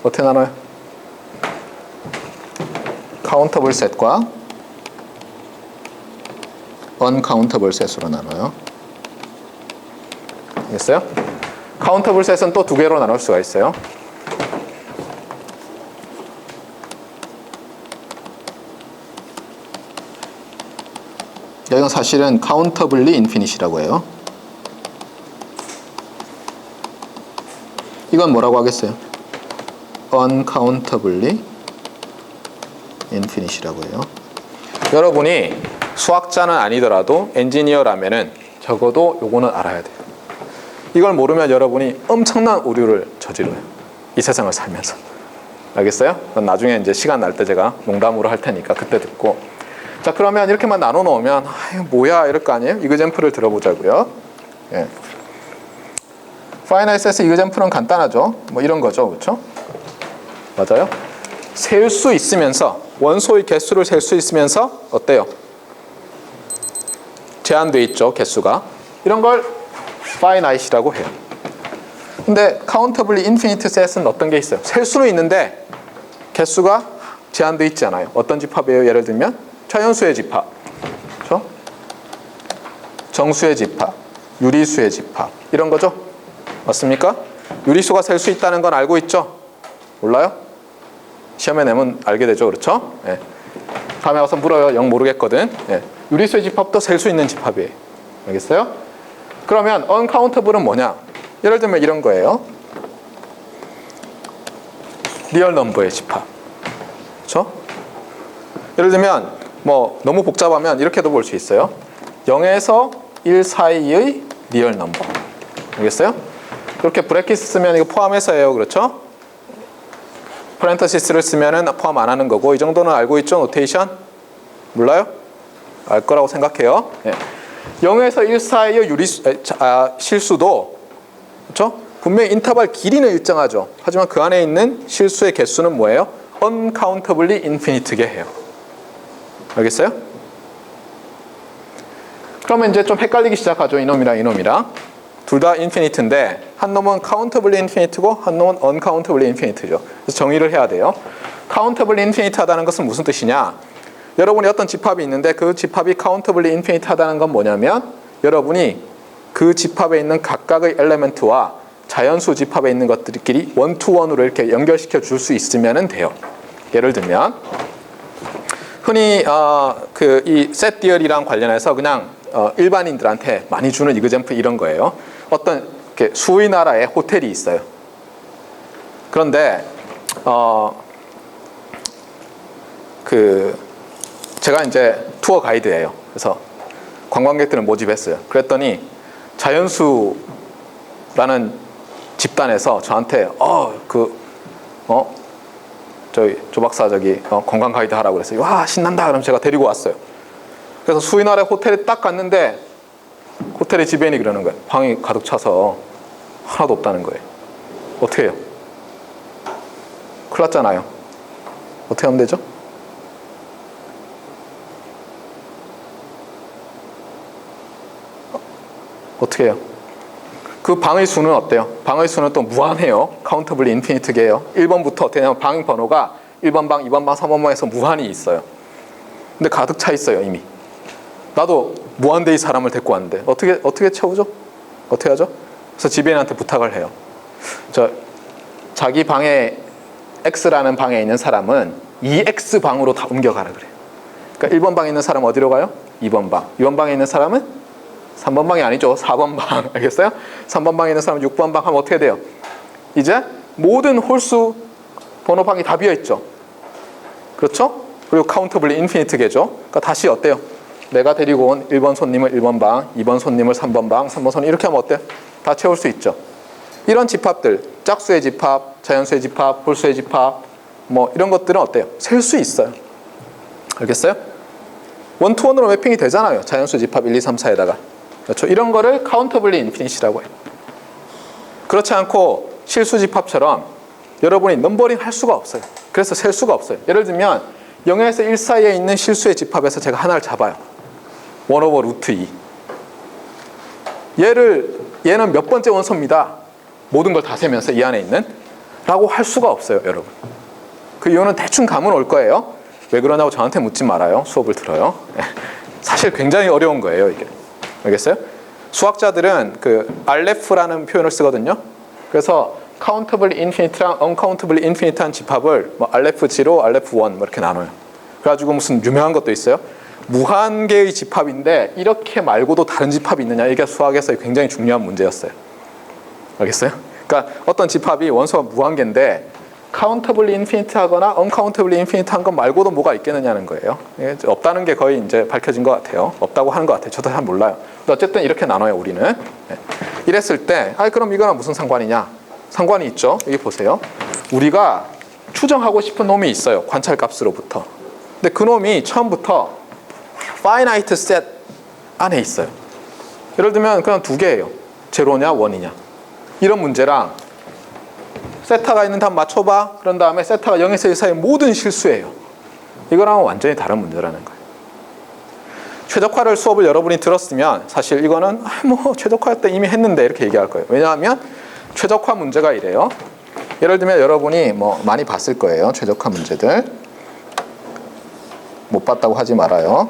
어떻게 나눠요? 카운터블 셋과 언카운터블 셋으로 나눠요. 알겠어요? 카운터블 셋은 또 2개로 나눌 수가 있어요. 여기는 사실은 카운터블리 인피니시라고 해요. 이건 뭐라고 하겠어요? uncountably infinite이라고 해요. 여러분이 수학자는 아니더라도 엔지니어라면은 적어도 요거는 알아야 돼요. 이걸 모르면 여러분이 엄청난 오류를 저지르요. 이 세상을 살면서. 알겠어요? 그건 나중에 이제 시간 날 때 제가 농담으로 할 테니까 그때 듣고. 자, 그러면 이렇게만 나눠 놓으면 이거 뭐야 이럴 거 아니에요? 이그젬플을 들어보자고요. 예. 파이널 셋의 이그젬플은 간단하죠. 뭐 이런 거죠. 그렇죠? 맞아요? 셀 수 있으면서 원소의 개수를 셀 수 있으면서 어때요? 제한돼 있죠. 개수가. 이런 걸 finite이라고 해요. 근데 countably infinite set은 어떤 게 있어요? 셀 수는 있는데 개수가 제한되어 있지 않아요. 어떤 집합이에요? 예를 들면 자연수의 집합, 그렇죠? 정수의 집합, 유리수의 집합 이런 거죠. 맞습니까? 유리수가 셀 수 있다는 건 알고 있죠? 몰라요? 시험에 내면 알게 되죠. 그렇죠? 예. 다음에 와서 물어요. 영 모르겠거든. 예. 유리수의 집합도 셀 수 있는 집합이에요. 알겠어요? 그러면 uncountable은 뭐냐? 예를 들면 이런 거예요. 리얼 넘버의 집합. 그렇죠? 예를 들면 뭐 너무 복잡하면 이렇게도 볼 수 있어요. 0에서 1 사이의 리얼 넘버. 알겠어요? 그렇게 브래킷 쓰면 이거 포함해서예요. 그렇죠? 파렌테시스를 쓰면은 포함 안 하는 거고 이 정도는 알고 있죠? 노테이션? 몰라요? 알 거라고 생각해요. 예. 0에서 1 사이의 실수도 그렇죠? 분명히 인터벌 길이는 일정하죠. 하지만 그 안에 있는 실수의 개수는 뭐예요? uncountably infinite게 해요. 알겠어요? 그러면 이제 좀 헷갈리기 시작하죠. 이놈이랑 이놈이랑. 둘 다 infinite인데 한 놈은 countably infinite고 한 놈은 uncountably infinite죠. 그래서 정의를 해야 돼요. countably infinite 하다는 것은 무슨 뜻이냐? 여러분이 어떤 집합이 있는데 그 집합이 countably infinite 하다는 건 뭐냐면 여러분이 그 집합에 있는 각각의 엘레멘트와 자연수 집합에 있는 것들끼리 원투원으로 이렇게 연결시켜 줄 수 있으면 돼요. 예를 들면 흔히 이 set theory랑 관련해서 그냥 일반인들한테 많이 주는 이그젬플 이런 거예요. 어떤 이렇게 수의 나라에 호텔이 있어요. 그런데 제가 이제 투어 가이드예요. 그래서 관광객들을 모집했어요. 그랬더니 자연수라는 집단에서 저한테 조 박사 관광 가이드 하라고 그랬어요. 와 신난다. 그럼 제가 데리고 왔어요. 그래서 수인아래 호텔에 딱 갔는데 호텔의 지배인이 그러는 거예요. 방이 가득 차서 하나도 없다는 거예요. 어떻게 해요? 큰일 났잖아요. 어떻게 하면 되죠? 어떻게 해요? 그 방의 수는 어때요? 방의 수는 또 무한해요. 카운터블리 인피니트게요. 1번부터 어떻게 하냐면 방 번호가 1번 방, 2번 방, 3번 방에서 무한히 있어요. 근데 가득 차 있어요 이미. 나도 무한대의 사람을 데리고 왔는데 어떻게 채우죠? 어떻게 하죠? 그래서 지배인한테 부탁을 해요. 자기 방에 X라는 방에 있는 사람은 2X 방으로 다 옮겨가라 그래요. 그러니까 1번 방에 있는 사람은 어디로 가요? 2번 방. 2번 방에 있는 사람은 3번 방이 아니죠. 4번 방. 알겠어요? 3번 방에 있는 사람은 6번 방 하면 어떻게 돼요? 이제 모든 홀수 번호방이 다 비어있죠. 그렇죠? 그리고 카운터블리 인피니트계죠. 그러니까 다시 어때요? 내가 데리고 온 1번 손님을 1번 방, 2번 손님을 3번 방, 3번 손님 이렇게 하면 어때요? 다 채울 수 있죠. 이런 집합들, 짝수의 집합, 자연수의 집합, 홀수의 집합 뭐 이런 것들은 어때요? 셀 수 있어요. 알겠어요? 원투원으로 매핑이 되잖아요. 자연수 집합 1, 2, 3, 4에다가. 그렇죠? 이런 거를 카운터블리 인피니시라고 해요. 그렇지 않고 실수 집합처럼 여러분이 넘버링 할 수가 없어요. 그래서 셀 수가 없어요. 예를 들면 0에서 1 사이에 있는 실수의 집합에서 제가 하나를 잡아요. 1 오버 루트 2. 얘는 몇 번째 원소입니다. 모든 걸 다 세면서 이 안에 있는 라고 할 수가 없어요, 여러분. 그 이유는 대충 감은 올 거예요. 왜 그러냐고 저한테 묻지 말아요. 수업을 들어요. 사실 굉장히 어려운 거예요, 이게. 알겠어요? 수학자들은 RF라는 표현을 쓰거든요. 그래서 countable infinite랑 uncountable infinite한 집합을 뭐 RF0, RF1 뭐 이렇게 나눠요. 그래가지고 무슨 유명한 것도 있어요. 무한개의 집합인데 이렇게 말고도 다른 집합이 있느냐. 이게 수학에서 굉장히 중요한 문제였어요. 알겠어요? 그러니까 어떤 집합이 원소가 무한개인데 countably infinite 하거나 uncountably infinite 한 것 말고도 뭐가 있겠느냐는 거예요. 없다는 게 거의 이제 밝혀진 것 같아요. 없다고 하는 것 같아요. 저도 잘 몰라요. 근데 어쨌든 이렇게 나눠요, 우리는. 이랬을 때, 그럼 이거랑 무슨 상관이냐? 상관이 있죠. 여기 보세요. 우리가 추정하고 싶은 놈이 있어요. 관찰값으로부터. 근데 그 놈이 처음부터 finite set 안에 있어요. 예를 들면 그냥 두 개예요. 제로냐, 원이냐. 이런 문제랑 세타가 있는데 한번 맞춰봐. 그런 다음에 세타가 0에서 1 사이의 모든 실수예요. 이거랑은 완전히 다른 문제라는 거예요. 최적화를 수업을 여러분이 들었으면 사실 이거는 뭐 최적화 때 이미 했는데 이렇게 얘기할 거예요. 왜냐하면 최적화 문제가 이래요. 예를 들면 여러분이 뭐 많이 봤을 거예요. 최적화 문제들. 못 봤다고 하지 말아요.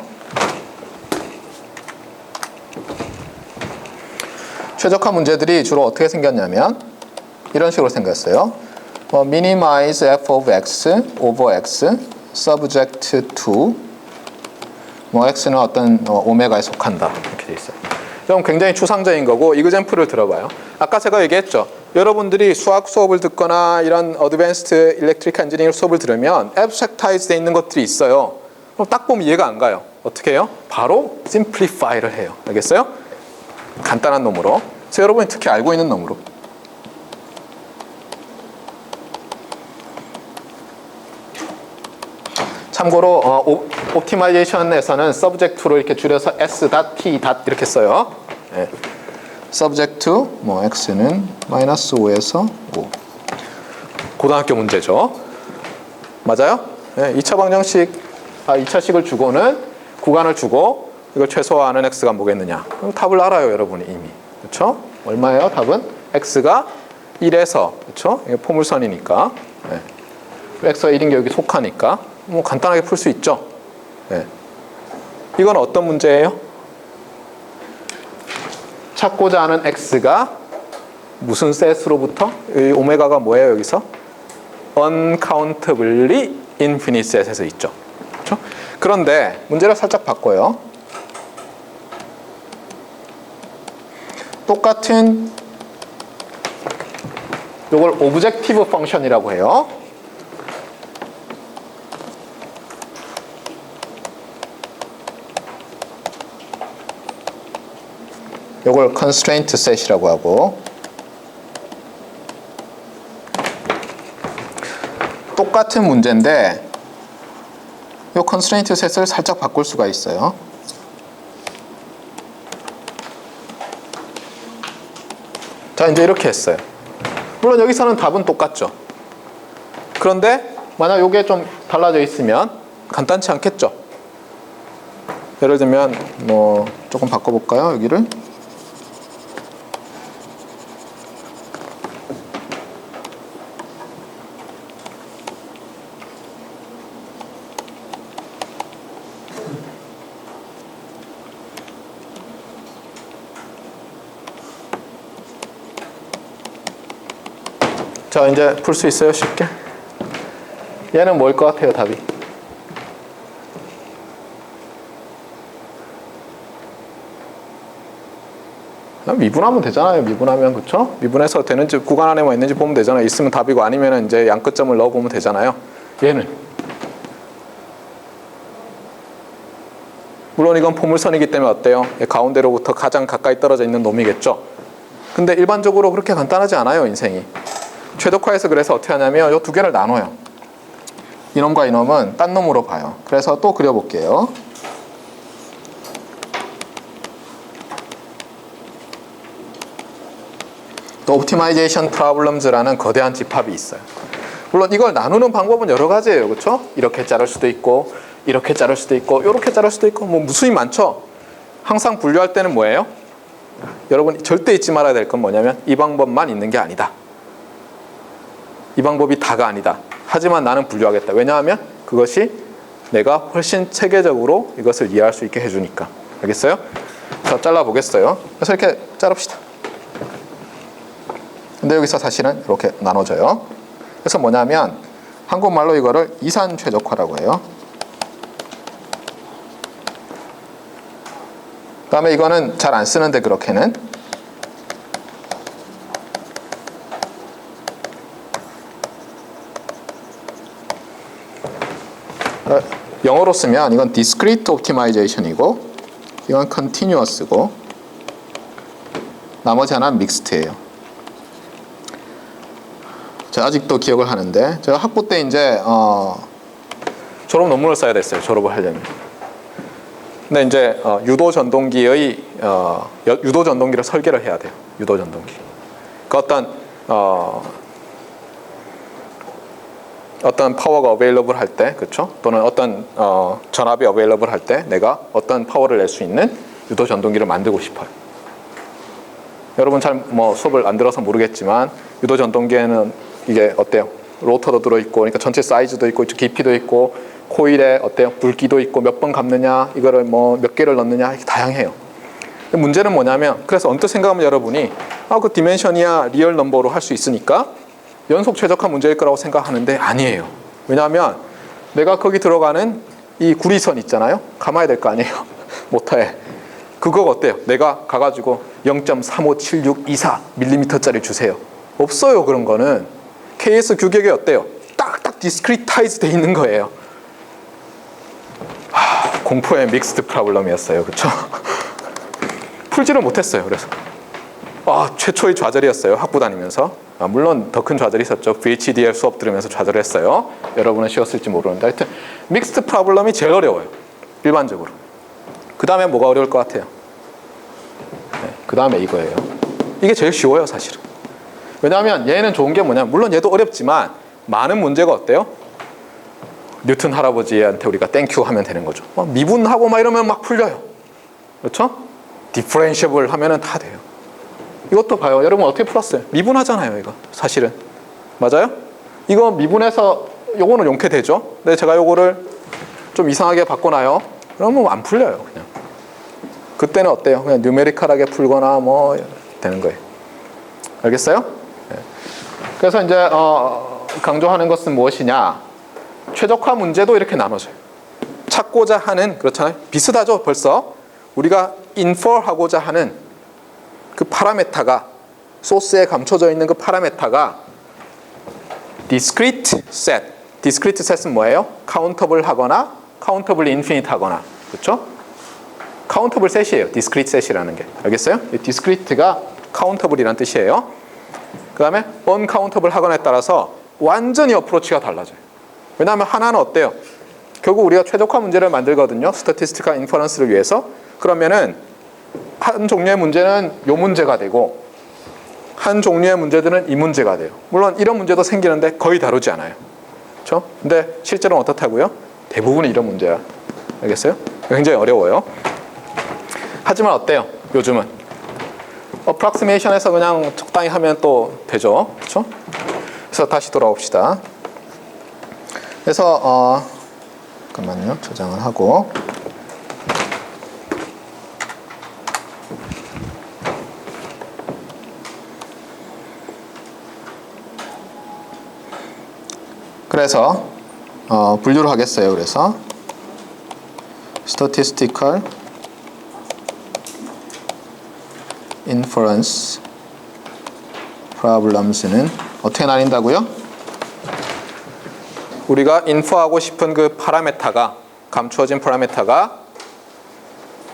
최적화 문제들이 주로 어떻게 생겼냐면 이런 식으로 생겼어요. minimize f of x over x subject to 뭐 x는 어떤 오메가에 속한다 이렇게 돼 있어요. 좀 굉장히 추상적인 거고 이그젬플을 들어봐요. 아까 제가 얘기했죠. 여러분들이 수학 수업을 듣거나 이런 어드밴스드 일렉트릭 엔지니어링 수업을 들으면 abstractize 돼 있는 것들이 있어요. 그럼 딱 보면 이해가 안 가요. 어떻게 해요? 바로 simplify를 해요. 알겠어요? 간단한 놈으로. 그래서 여러분이 특히 알고 있는 놈으로. 참고로 옵티마이제이션에서는 subject to로 이렇게 줄여서 s.t. 이렇게 써요. 네. subject to 뭐 x는 마이너스 5에서 5. 고등학교 문제죠. 맞아요? 네. 2차 방정식, 2차식을 주고는 구간을 주고 이걸 최소화하는 x가 뭐겠느냐? 그럼 답을 알아요, 여러분이 이미. 그렇죠? 얼마예요? 답은 x가 1에서 그렇죠? 이게 포물선이니까. 네. x가 1인 게 여기 속하니까. 뭐 간단하게 풀 수 있죠. 네. 이건 어떤 문제예요? 찾고자 하는 x가 무슨 셋으로부터? 이 오메가가 뭐예요 여기서? uncountably infinite set에서 있죠. 그렇죠? 그런데 문제를 살짝 바꿔요. 똑같은 이걸 오브젝티브 펑션이라고 해요. 이걸 constraint set이라고 하고 똑같은 문제인데 이 constraint set을 살짝 바꿀 수가 있어요. 자, 이제 이렇게 했어요. 물론 여기서는 답은 똑같죠. 그런데 만약 이게 좀 달라져 있으면 간단치 않겠죠. 예를 들면 뭐 조금 바꿔볼까요? 여기를 자, 이제 풀 수 있어요, 쉽게? 얘는 뭐일 것 같아요, 답이? 미분하면 되잖아요, 미분하면. 그쵸? 미분해서 되는지 구간 안에만 있는지 보면 되잖아요. 있으면 답이고 아니면 이제 양끝점을 넣어보면 되잖아요. 얘는 물론 이건 포물선이기 때문에 어때요? 가운데로부터 가장 가까이 떨어져 있는 놈이겠죠. 근데 일반적으로 그렇게 간단하지 않아요, 인생이. 최적화해서 그래서 어떻게 하냐면 이 두 개를 나눠요. 이놈과 이놈은 딴 놈으로 봐요. 그래서 또 그려볼게요. 또 옵티마이제이션 프로블럼즈라는 거대한 집합이 있어요. 물론 이걸 나누는 방법은 여러 가지예요. 그렇죠? 이렇게 자를 수도 있고 이렇게 자를 수도 있고 이렇게 자를 수도 있고 뭐 무수히 많죠. 항상 분류할 때는 뭐예요? 여러분 절대 잊지 말아야 될 건 뭐냐면 이 방법만 있는 게 아니다. 이 방법이 다가 아니다. 하지만 나는 분류하겠다. 왜냐하면 그것이 내가 훨씬 체계적으로 이것을 이해할 수 있게 해주니까. 알겠어요? 자, 잘라보겠어요. 그래서 이렇게 자릅시다. 근데 여기서 사실은 이렇게 나눠져요. 그래서 뭐냐면 한국말로 이거를 이산 최적화라고 해요. 그 다음에 이거는 잘 안 쓰는데 그렇게는 영어로 쓰면 이건 discrete optimization이고 이건 continuous고 나머지 하나는 mixed예요. 제가 아직도 기억을 하는데 제가 학부 때 이제 졸업 논문을 써야 됐어요. 졸업을 하려면. 근데 이제 유도 전동기의 유도 전동기를 설계를 해야 돼요. 유도 전동기. 그 어떤 파워가 어베일러블 할 때, 그렇죠? 또는 어떤 전압이 어베일러블 할 때 내가 어떤 파워를 낼 수 있는 유도 전동기를 만들고 싶어요. 여러분 잘 뭐 수업을 안 들어서 모르겠지만 유도 전동기에는 이게 어때요? 로터도 들어있고, 그러니까 전체 사이즈도 있고, 깊이도 있고, 코일에 어때요? 굵기도 있고, 몇 번 감느냐, 이거를 뭐 몇 개를 넣느냐, 이렇게 다양해요. 문제는 뭐냐면, 그래서 언뜻 생각하면 여러분이 그 디멘션이야 리얼 넘버로 할 수 있으니까 연속 최적화 문제일 거라고 생각하는데 아니에요. 왜냐하면 내가 거기 들어가는 이 구리선 있잖아요. 감아야 될 거 아니에요. 모터에. 그거 어때요? 내가 가가지고 0.357624mm짜리 주세요. 없어요. 그런 거는. KS 규격이 어때요? 딱딱 디스크리타이즈 돼 있는 거예요. 공포의 믹스드 프로블럼이었어요. 그렇죠? 풀지를 못했어요. 그래서 최초의 좌절이었어요. 학부 다니면서. 물론 더 큰 좌절이 있었죠. VHDL 수업 들으면서 좌절했어요. 여러분은 쉬웠을지 모르는데 하여튼 믹스드 프로블럼이 제일 어려워요. 일반적으로. 그 다음에 뭐가 어려울 것 같아요? 네, 그 다음에 이거예요. 이게 제일 쉬워요. 사실은. 왜냐하면 얘는 좋은 게 뭐냐면 물론 얘도 어렵지만 많은 문제가 어때요? 뉴턴 할아버지한테 우리가 땡큐 하면 되는 거죠. 미분하고 막 이러면 막 풀려요. 그렇죠? 디퍼런시블 하면은 다 돼요. 이것도 봐요. 여러분 어떻게 풀었어요? 미분하잖아요. 이거 사실은. 맞아요? 이거 미분해서 요거는 용케되죠. 근데 제가 요거를 좀 이상하게 바꿔놔요. 그러면 안 풀려요. 그냥. 그때는 어때요? 그냥 뉴메리컬하게 풀거나 뭐 되는 거예요. 알겠어요? 네. 그래서 이제 강조하는 것은 무엇이냐? 최적화 문제도 이렇게 나눠져요. 찾고자 하는, 그렇잖아요. 비슷하죠. 벌써 우리가 infer 하고자 하는 그 파라메타가, 소스에 감춰져 있는 그 파라메타가 discrete set. discrete set은 뭐예요? countable 하거나 countable infinite 하거나. 그렇죠? countable set이에요. discrete set이라는 게. 알겠어요? 이 discrete가 countable이라는 뜻이에요. 그 다음에 uncountable 하거나에 따라서 완전히 어프로치가 달라져요. 왜냐하면 하나는 어때요? 결국 우리가 최적화 문제를 만들거든요. statistical inference를 위해서. 그러면은 한 종류의 문제는 요 문제가 되고 한 종류의 문제들은 이 문제가 돼요. 물론 이런 문제도 생기는데 거의 다루지 않아요. 그렇죠? 근데 실제로는 어떻다고요? 대부분이 이런 문제야. 알겠어요? 굉장히 어려워요. 하지만 어때요? 요즘은 approximation에서 그냥 적당히 하면 또 되죠. 그렇죠? 그래서 다시 돌아옵시다. 그래서 잠깐만요. 저장을 하고 그래서 분류를 하겠어요. 그래서 statistical inference problems는 어떻게 나뉜다고요? 우리가 인퍼하고 싶은 그 파라메타가, 감추어진 파라메타가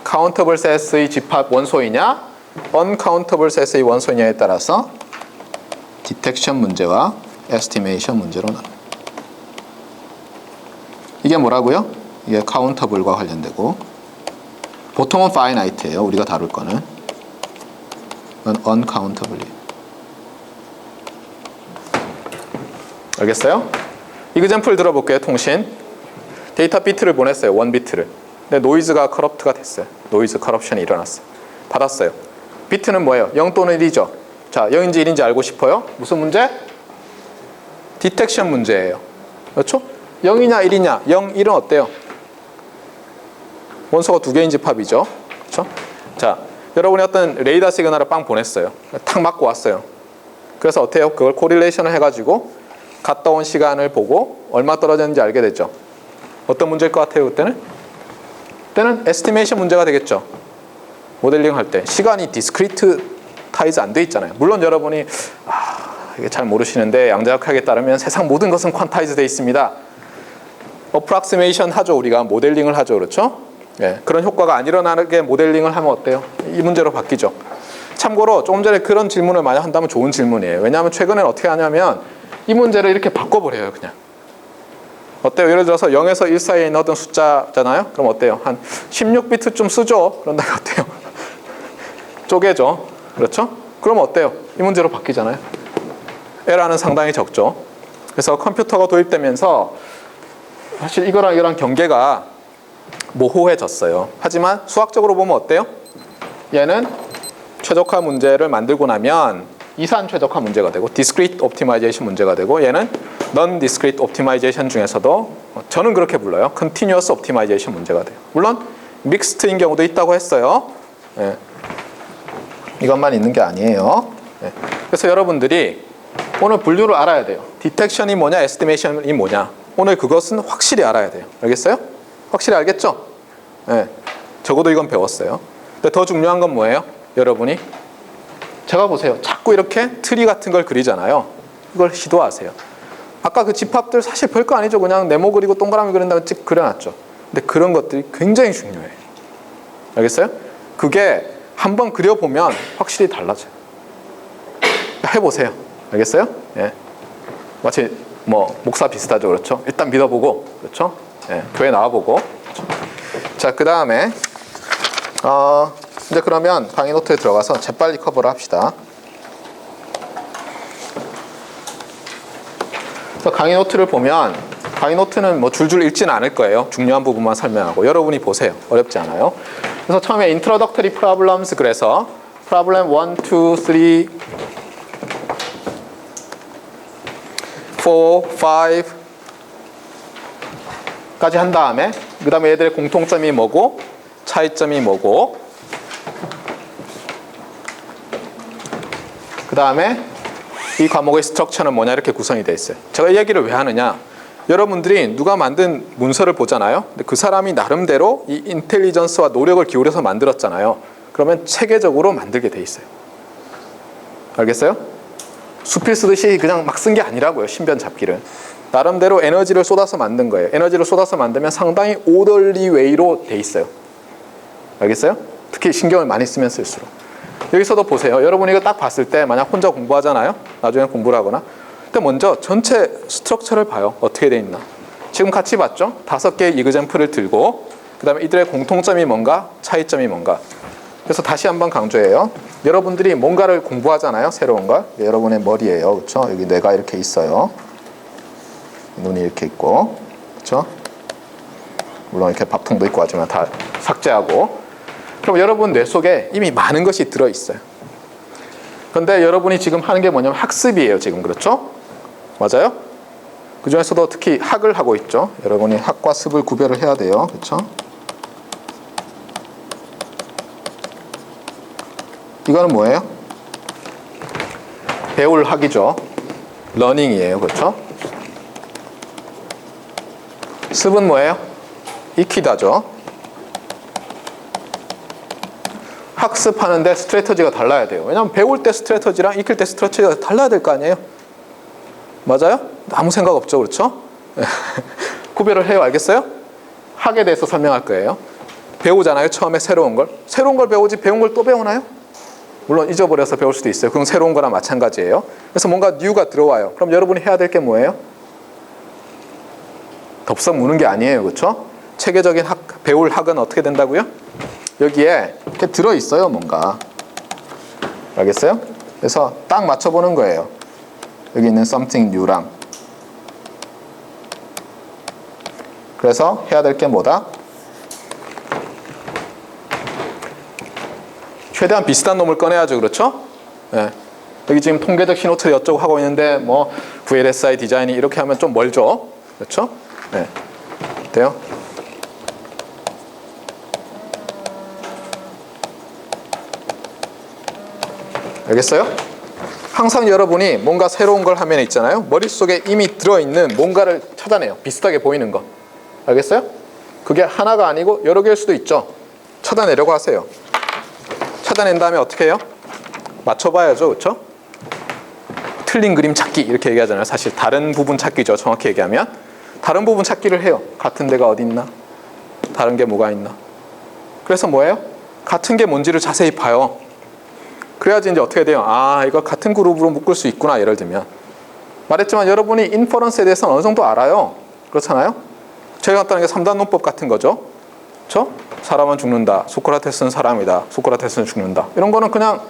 countable set의 집합 원소이냐 uncountable set의 원소이냐에 따라서 디텍션 문제와 에스티메이션 문제로 나눕니다. 이게 뭐라고요? 이게 countable과 관련되고 보통은 finite예요. 우리가 다룰 거는 uncountable. 알겠어요? 이그젬플 들어볼게요. 통신 데이터 비트를 보냈어요. 1비트를. 근데 노이즈가 커럽트가 됐어요. 노이즈 커럽션이 일어났어요. 받았어요. 비트는 뭐예요? 0 또는 1이죠. 자, 0인지 1인지 알고 싶어요? 무슨 문제? 디텍션 문제예요. 그렇죠? 0이냐 1이냐. 0, 1은 어때요? 원소가 두 개인 집합이죠. 그렇죠? 자, 여러분이 어떤 레이더 시그널을 빵 보냈어요. 탁 맞고 왔어요. 그래서 어때요? 그걸 코릴레이션을 해가지고 갔다 온 시간을 보고 얼마 떨어졌는지 알게 됐죠. 어떤 문제일 것 같아요? 그때는 에스티메이션 문제가 되겠죠. 모델링 할 때 시간이 디스크리트타이즈 안 돼 있잖아요. 물론 여러분이 이게 잘 모르시는데 양자역학에 따르면 세상 모든 것은 퀀타이즈 돼 있습니다. 어프락시메이션 하죠. 우리가 모델링을 하죠. 그렇죠? 예, 그런 효과가 안 일어나게 모델링을 하면 어때요? 이 문제로 바뀌죠. 참고로 조금 전에 그런 질문을 많이 한다면 좋은 질문이에요. 왜냐하면 최근에는 어떻게 하냐면 이 문제를 이렇게 바꿔버려요. 그냥 어때요? 예를 들어서 0에서 1 사이에 있는 어떤 숫자잖아요. 그럼 어때요? 한 16비트쯤 쓰죠. 그런다면 어때요? 쪼개죠. 그렇죠? 그럼 어때요? 이 문제로 바뀌잖아요. 에러는 상당히 적죠. 그래서 컴퓨터가 도입되면서 사실 이거랑 경계가 모호해졌어요. 하지만 수학적으로 보면 어때요? 얘는 최적화 문제를 만들고 나면 이산 최적화 문제가 되고 discrete optimization 문제가 되고 얘는 non-discrete optimization 중에서도 저는 그렇게 불러요. continuous optimization 문제가 돼요. 물론 믹스트인 경우도 있다고 했어요. 예. 이것만 있는 게 아니에요. 예. 그래서 여러분들이 오늘 분류를 알아야 돼요. 디텍션이 뭐냐, 에스티메이션이 뭐냐. 오늘 그것은 확실히 알아야 돼요. 알겠어요? 확실히 알겠죠? 예. 적어도 이건 배웠어요. 근데 더 중요한 건 뭐예요? 여러분이 제가 보세요. 자꾸 이렇게 트리 같은 걸 그리잖아요. 이걸 시도하세요. 아까 그 집합들 사실 별거 아니죠. 그냥 네모 그리고 동그라미 그린 다음에 찍 그려놨죠. 근데 그런 것들이 굉장히 중요해요. 알겠어요? 그게 한번 그려보면 확실히 달라져요. 해보세요. 알겠어요? 예. 마치 뭐 목사 비슷하죠. 그렇죠? 일단 믿어보고, 그렇죠? 예. 교회 나와보고. 그렇죠? 자, 그 다음에 이제 그러면 강의 노트에 들어가서 재빨리 커버를 합시다. 강의 노트를 보면 강의 노트는 뭐 줄줄 읽지는 않을 거예요. 중요한 부분만 설명하고 여러분이 보세요. 어렵지 않아요. 그래서 처음에 introductory problems 그래서 problem 1, 2, 3, 4, 5까지 한 다음에 그 다음에 얘들의 공통점이 뭐고 차이점이 뭐고 그 다음에 이 과목의 스트럭처는 뭐냐 이렇게 구성이 되어 있어요. 제가 이 얘기를 왜 하느냐, 여러분들이 누가 만든 문서를 보잖아요. 근데 그 사람이 나름대로 이 인텔리전스와 노력을 기울여서 만들었잖아요. 그러면 체계적으로 만들게 돼 있어요. 알겠어요? 수필 쓰듯이 그냥 막 쓴 게 아니라고요. 신변 잡기를 나름대로 에너지를 쏟아서 만든 거예요. 에너지를 쏟아서 만들면 상당히 오더리 웨이로 돼 있어요. 알겠어요? 특히 신경을 많이 쓰면 쓸수록. 여기서도 보세요. 여러분이 이거 딱 봤을 때 만약 혼자 공부하잖아요. 나중에 공부를 하거나. 근데 먼저 전체 스트럭처를 봐요. 어떻게 돼 있나. 지금 같이 봤죠? 5개의 이그젬플을 들고 그 다음에 이들의 공통점이 뭔가 차이점이 뭔가. 그래서 다시 한번 강조해요. 여러분들이 뭔가를 공부하잖아요. 새로운 걸. 여러분의 머리예요. 그렇죠? 여기 뇌가 이렇게 있어요. 눈이 이렇게 있고. 그렇죠? 물론 이렇게 밥통도 있고 하지만 다 삭제하고. 그럼 여러분 뇌 속에 이미 많은 것이 들어있어요. 그런데 여러분이 지금 하는 게 뭐냐면 학습이에요. 지금 그렇죠? 맞아요? 그 중에서도 특히 학을 하고 있죠. 여러분이 학과 습을 구별을 해야 돼요. 그렇죠? 이거는 뭐예요? 배울 학이죠. 러닝이에요. 그렇죠? 습은 뭐예요? 익히다죠. 학습하는데 스트래터지가 달라야 돼요. 왜냐하면 배울 때 스트래터지랑 익힐 때 스트래터지가 달라야 될 거 아니에요? 맞아요? 아무 생각 없죠. 그렇죠? 구별을 해요. 알겠어요? 학에 대해서 설명할 거예요. 배우잖아요. 처음에 새로운 걸. 새로운 걸 배우지 배운 걸 또 배우나요? 물론 잊어버려서 배울 수도 있어요. 그건 새로운 거랑 마찬가지예요. 그래서 뭔가 뉴가 들어와요. 그럼 여러분이 해야 될 게 뭐예요? 덥석 무는 게 아니에요. 그렇죠? 체계적인 배울 학은 어떻게 된다고요? 여기에 이렇게 들어있어요. 뭔가. 알겠어요? 그래서 딱 맞춰보는 거예요. 여기 있는 something new랑. 그래서 해야 될 게 뭐다? 최대한 비슷한 놈을 꺼내야죠. 그렇죠? 네. 여기 지금 통계적 신호틀 어쩌고 하고 있는데 뭐 VLSI 디자인이 이렇게 하면 좀 멀죠. 그렇죠? 네. 돼요? 알겠어요? 항상 여러분이 뭔가 새로운 걸 하면 있잖아요. 머릿속에 이미 들어있는 뭔가를 찾아내요. 비슷하게 보이는 거. 알겠어요? 그게 하나가 아니고 여러 개일 수도 있죠. 찾아내려고 하세요. 찾아낸 다음에 어떻게 해요? 맞춰봐야죠. 그렇죠? 틀린 그림 찾기 이렇게 얘기하잖아요. 사실 다른 부분 찾기죠. 정확히 얘기하면. 다른 부분 찾기를 해요. 같은 데가 어디 있나? 다른 게 뭐가 있나? 그래서 뭐예요? 같은 게 뭔지를 자세히 봐요. 그래야지 이제 어떻게 돼요? 아, 이거 같은 그룹으로 묶을 수 있구나. 예를 들면. 말했지만 여러분이 인퍼런스에 대해서는 어느 정도 알아요. 그렇잖아요? 제가 갔다는 게 3단 논법 같은 거죠. 그렇죠? 사람은 죽는다. 소크라테스는 사람이다. 소크라테스는 죽는다. 이런 거는 그냥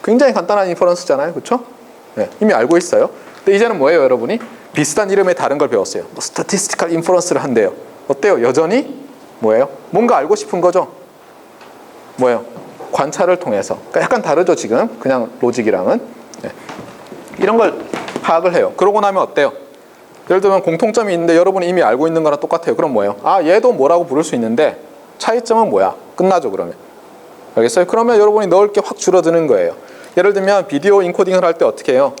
굉장히 간단한 인퍼런스잖아요. 그렇죠? 네, 이미 알고 있어요. 근데 이제는 뭐예요, 여러분이? 비슷한 이름의 다른 걸 배웠어요. 뭐 스태티스티컬 인퍼런스를 한대요. 어때요? 여전히 뭐예요? 뭔가 알고 싶은 거죠? 뭐예요? 관찰을 통해서. 그러니까 약간 다르죠 지금 그냥 로직이랑은. 네. 이런 걸 파악을 해요. 그러고 나면 어때요? 예를 들면 공통점이 있는데 여러분이 이미 알고 있는 거랑 똑같아요. 그럼 뭐예요? 아 얘도 뭐라고 부를 수 있는데 차이점은 뭐야? 끝나죠 그러면. 알겠어요? 그러면 여러분이 넣을 게 확 줄어드는 거예요. 예를 들면 비디오 인코딩을 할 때 어떻게 해요?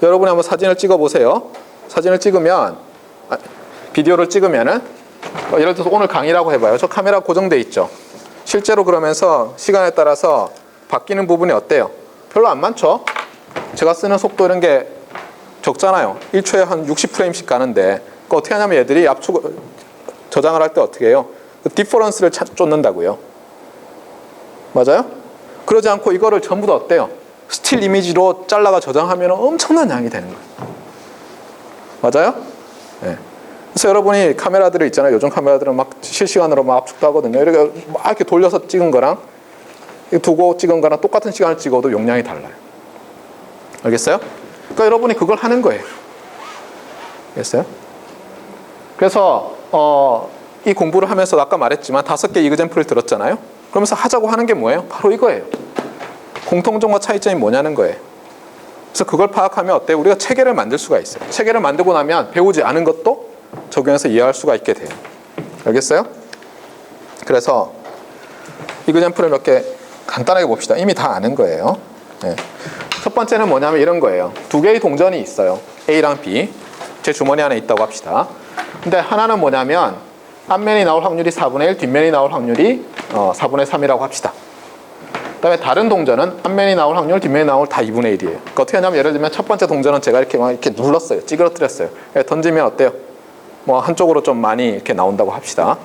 여러분이 한번 사진을 찍어 보세요. 사진을 찍으면 비디오를 찍으면은 예를 들어서 오늘 강의라고 해봐요. 저 카메라 고정돼 있죠. 실제로 그러면서 시간에 따라서 바뀌는 부분이 어때요? 별로 안 많죠? 제가 쓰는 속도 이런 게 적잖아요. 1초에 한 60프레임씩 가는데 어떻게 하냐면 얘들이 압축 저장을 할 때 어떻게 해요? 그 디퍼런스를 쫓는다고요. 맞아요? 그러지 않고 이거를 전부 다 어때요? 스틸 이미지로 잘라가 저장하면 엄청난 양이 되는 거예요. 맞아요? 네. 그래서 여러분이 카메라들이 있잖아요. 요즘 카메라들은 막 실시간으로 막 압축도 하거든요. 이렇게 돌려서 찍은 거랑 두고 찍은 거랑 똑같은 시간을 찍어도 용량이 달라요. 알겠어요? 그러니까 여러분이 그걸 하는 거예요. 알겠어요? 그래서 이 공부를 하면서 아까 말했지만 5개 이그젬플을 들었잖아요. 그러면서 하자고 하는 게 뭐예요? 바로 이거예요. 공통점과 차이점이 뭐냐는 거예요. 그래서 그걸 파악하면 어때요? 우리가 체계를 만들 수가 있어요. 체계를 만들고 나면 배우지 않은 것도 적용해서 이해할 수가 있게 돼요. 알겠어요? 그래서 이그젬플을 몇 개 간단하게 봅시다. 이미 다 아는 거예요. 네. 첫 번째는 뭐냐면 이런 거예요. 2개의 동전이 있어요. A랑 B. 제 주머니 안에 있다고 합시다. 근데 하나는 뭐냐면 앞면이 나올 확률이 4분의 1, 뒷면이 나올 확률이 4분의 3이라고 합시다. 그 다음에 다른 동전은 앞면이 나올 확률, 뒷면이 나올 다 2분의 1이에요. 그러니까 어떻게 하냐면 예를 들면 첫 번째 동전은 제가 이렇게 막 이렇게 눌렀어요. 찌그러뜨렸어요. 던지면 어때요? 뭐 한쪽으로 좀 많이 이렇게 나온다고 합시다.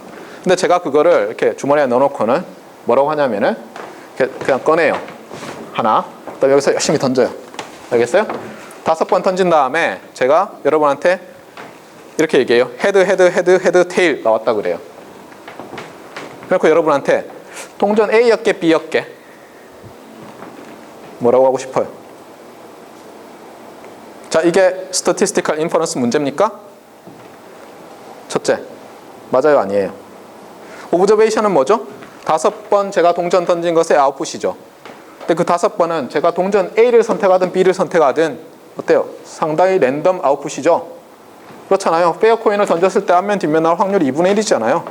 근데 제가 그거를 이렇게 주머니에 넣어놓고는 뭐라고 하냐면은 그냥 꺼내요. 하나. 그다음에 여기서 열심히 던져요. 알겠어요? 5번 던진 다음에 제가 여러분한테 이렇게 얘기해요. 헤드, 테일 나왔다 그래요. 그래서 여러분한테 동전 A였게 B였게 뭐라고 하고 싶어요? 자, 이게 스태티스티컬 인퍼런스 문제입니까? 첫째, 맞아요, 아니에요? 오브저베이션은 뭐죠? 5번 제가 동전 던진 것의 아웃풋이죠. 근데 그 5번은 제가 동전 A를 선택하든 B를 선택하든 어때요? 상당히 랜덤 아웃풋이죠. 그렇잖아요. 페어 코인을 던졌을 때 앞면 뒷면 나올 확률이 2분의 1이잖아요.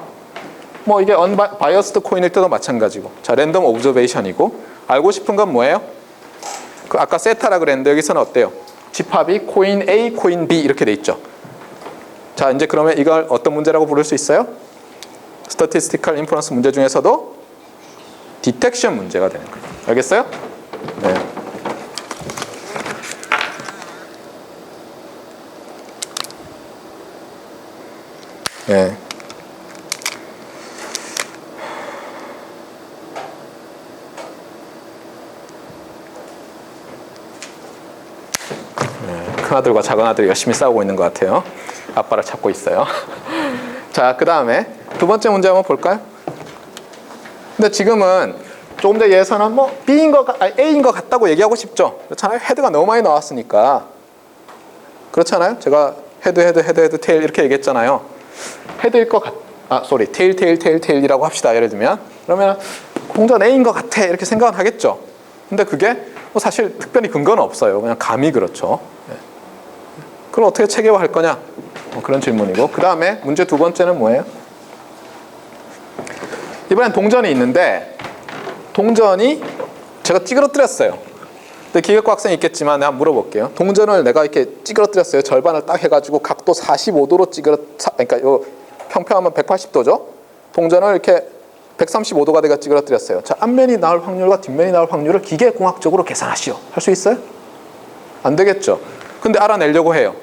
뭐 이게 언바이어스드 코인일 때도 마찬가지고. 자, 랜덤 오브저베이션이고. 알고 싶은 건 뭐예요? 그 아까 세타라 그랬는데 여기서는 어때요? 집합이 코인 A, 코인 B 이렇게 돼 있죠. 자, 이제 그러면 이걸 어떤 문제라고 부를 수 있어요? 스태티스티컬 인퍼런스 문제 중에서도 디텍션 문제가 되는 거예요. 알겠어요? 네. 네. 큰아들과 작은아들이 열심히 싸우고 있는 것 같아요. 아빠를 찾고 있어요. 자, 그 다음에 두 번째 문제 한번 볼까요? 근데 지금은 조금 더 예서는 뭐 A인 것 같다고 얘기하고 싶죠. 그렇잖아요. 헤드가 너무 많이 나왔으니까. 그렇잖아요. 제가 헤드, 테일 이렇게 얘기했잖아요. 헤드일 것 테일이라고 합시다. 예를 들면. 그러면 동전 A인 것 같아. 이렇게 생각은 하겠죠. 근데 그게 뭐 사실 특별히 근거는 없어요. 그냥 감이 그렇죠. 네. 그럼 어떻게 체계화할 거냐? 그런 질문이고. 그 다음에 문제 두 번째는 뭐예요? 이번엔 동전이 있는데 동전이 제가 찌그러뜨렸어요. 근데 기계과학생이 있겠지만 내가 물어볼게요. 동전을 내가 이렇게 찌그러뜨렸어요. 절반을 딱 해가지고 각도 45도로 그러니까 요 평평하면 180도죠. 동전을 이렇게 135도가 돼가 찌그러뜨렸어요. 자, 앞면이 나올 확률과 뒷면이 나올 확률을 기계공학적으로 계산하시오. 할 수 있어요? 안 되겠죠. 근데 알아내려고 해요.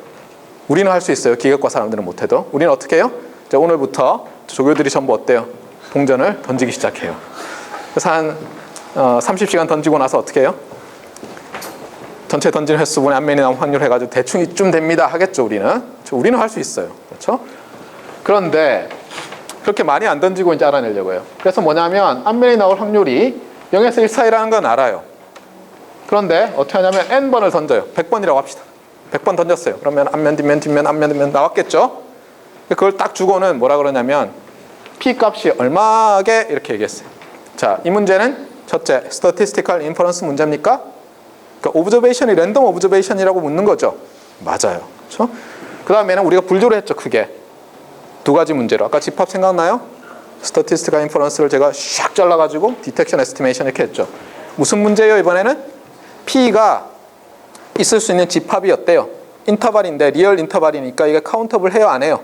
우리는 할 수 있어요. 기계과 사람들은 못해도. 우리는 어떻게 해요? 자, 오늘부터 조교들이 전부 어때요? 동전을 던지기 시작해요. 그래서 한 30시간 던지고 나서 어떻게 해요? 전체 던지는 횟수분의 앞면이 나온 확률 해가지고 대충 이쯤 됩니다 하겠죠. 우리는 할 수 있어요. 그렇죠? 그런데 그렇게 많이 안 던지고 이제 알아내려고 해요. 그래서 뭐냐면 앞면이 나올 확률이 0에서 1 사이라는 건 알아요. 그런데 어떻게 하냐면 n번을 던져요. 100번이라고 합시다. 100번 던졌어요. 그러면 앞면, 뒷면, 앞면, 뒷면 나왔겠죠? 그걸 딱 주고는 뭐라 그러냐면 P 값이 얼마게 이렇게 얘기했어요. 자, 이 문제는 첫째, statistical inference 문제입니까? 그러니까 observation이 랜덤 observation이라고 묻는 거죠. 맞아요. 그렇죠? 그 다음에는 우리가 분류를 했죠. 크게 두 가지 문제로. 아까 집합 생각나요? statistical inference를 제가 샥 잘라가지고 detection estimation 이렇게 했죠. 무슨 문제예요? 이번에는 P가 있을 수 있는 집합이 어때요? 인터벌인데 리얼 인터벌이니까 이게 카운터블 해요? 안 해요?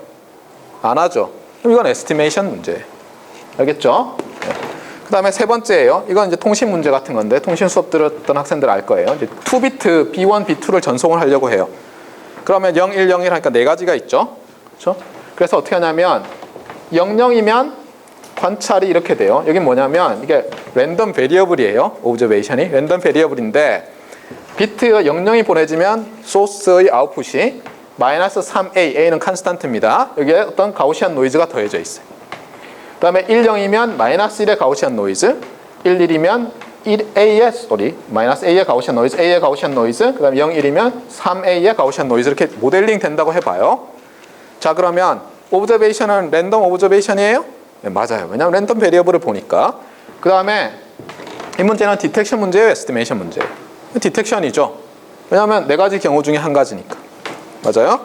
안 하죠. 그럼 이건 estimation 문제예요. 알겠죠? 네. 그 다음에 세 번째예요. 이건 이제 통신 문제 같은 건데 통신 수업 들었던 학생들 알 거예요. 이제 2비트 B1, B2를 전송을 하려고 해요. 그러면 0, 1, 0, 1 하니까 네 가지가 있죠. 그렇죠? 그래서 어떻게 하냐면 0, 0이면 관찰이 이렇게 돼요. 여기 뭐냐면 이게 랜덤 베리어블이에요. 오브저베이션이 랜덤 베리어블인데 비트 0, 0이 보내지면 소스의 아웃풋이 마이너스 3A, A는 컨스탄트입니다. 여기에 어떤 가우시안 노이즈가 더해져 있어요. 그 다음에 1, 0이면 마이너스 1의 가우시안 노이즈, 1, 1이면 1A의 마이너스 A의 가우시안 노이즈, A의 가우시안 노이즈, 그 다음에 0, 1이면 3A의 가우시안 노이즈 이렇게 모델링 된다고 해봐요. 자, 그러면 오브저베이션은 랜덤 오브저베이션이에요? 네, 맞아요. 왜냐하면 랜덤 베리어블을 보니까. 그 다음에 이 문제는 디텍션 문제예요, 에스티메이션 문제예요? 디텍션이죠. 왜냐하면 네 가지 경우 중에 한 가지니까. 맞아요?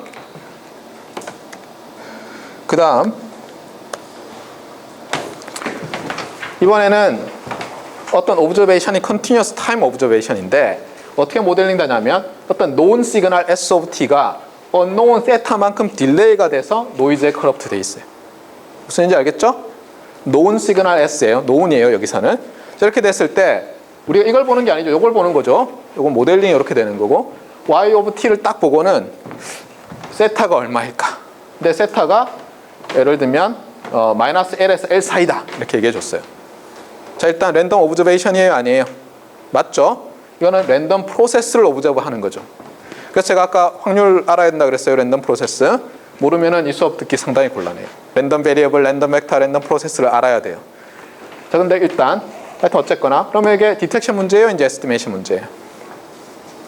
그 다음 이번에는 어떤 오브저베이션이 컨티뉴어스 타임 오브저베이션인데 어떻게 모델링 되냐면 어떤 known 시그널 S of T가 unknown 세타만큼 딜레이가 돼서 노이즈에 커럽트 돼 있어요. 무슨 얘기인지 알겠죠? known 시그널 S예요. known이에요, 여기서는. 이렇게 됐을 때 우리가 이걸 보는 게 아니죠. 이걸 보는 거죠. 이건 모델링이 이렇게 되는 거고 Y of T를 딱 보고는 세타가 얼마일까? 근데 세타가 예를 들면 마이너스 L에서 L 사이다 이렇게 얘기해 줬어요. 자, 일단 랜덤 오브저베이션이에요, 아니에요? 맞죠? 이거는 랜덤 프로세스를 오브저브 하는 거죠. 그래서 제가 아까 확률 알아야 된다 그랬어요. 랜덤 프로세스. 모르면은 이 수업 듣기 상당히 곤란해요. 랜덤 베리어블, 랜덤 벡터, 랜덤 프로세스를 알아야 돼요. 자, 근데 일단 하여튼 어쨌거나 그러면 이게 디텍션 문제예요, 이제 에스티메이션 문제예요?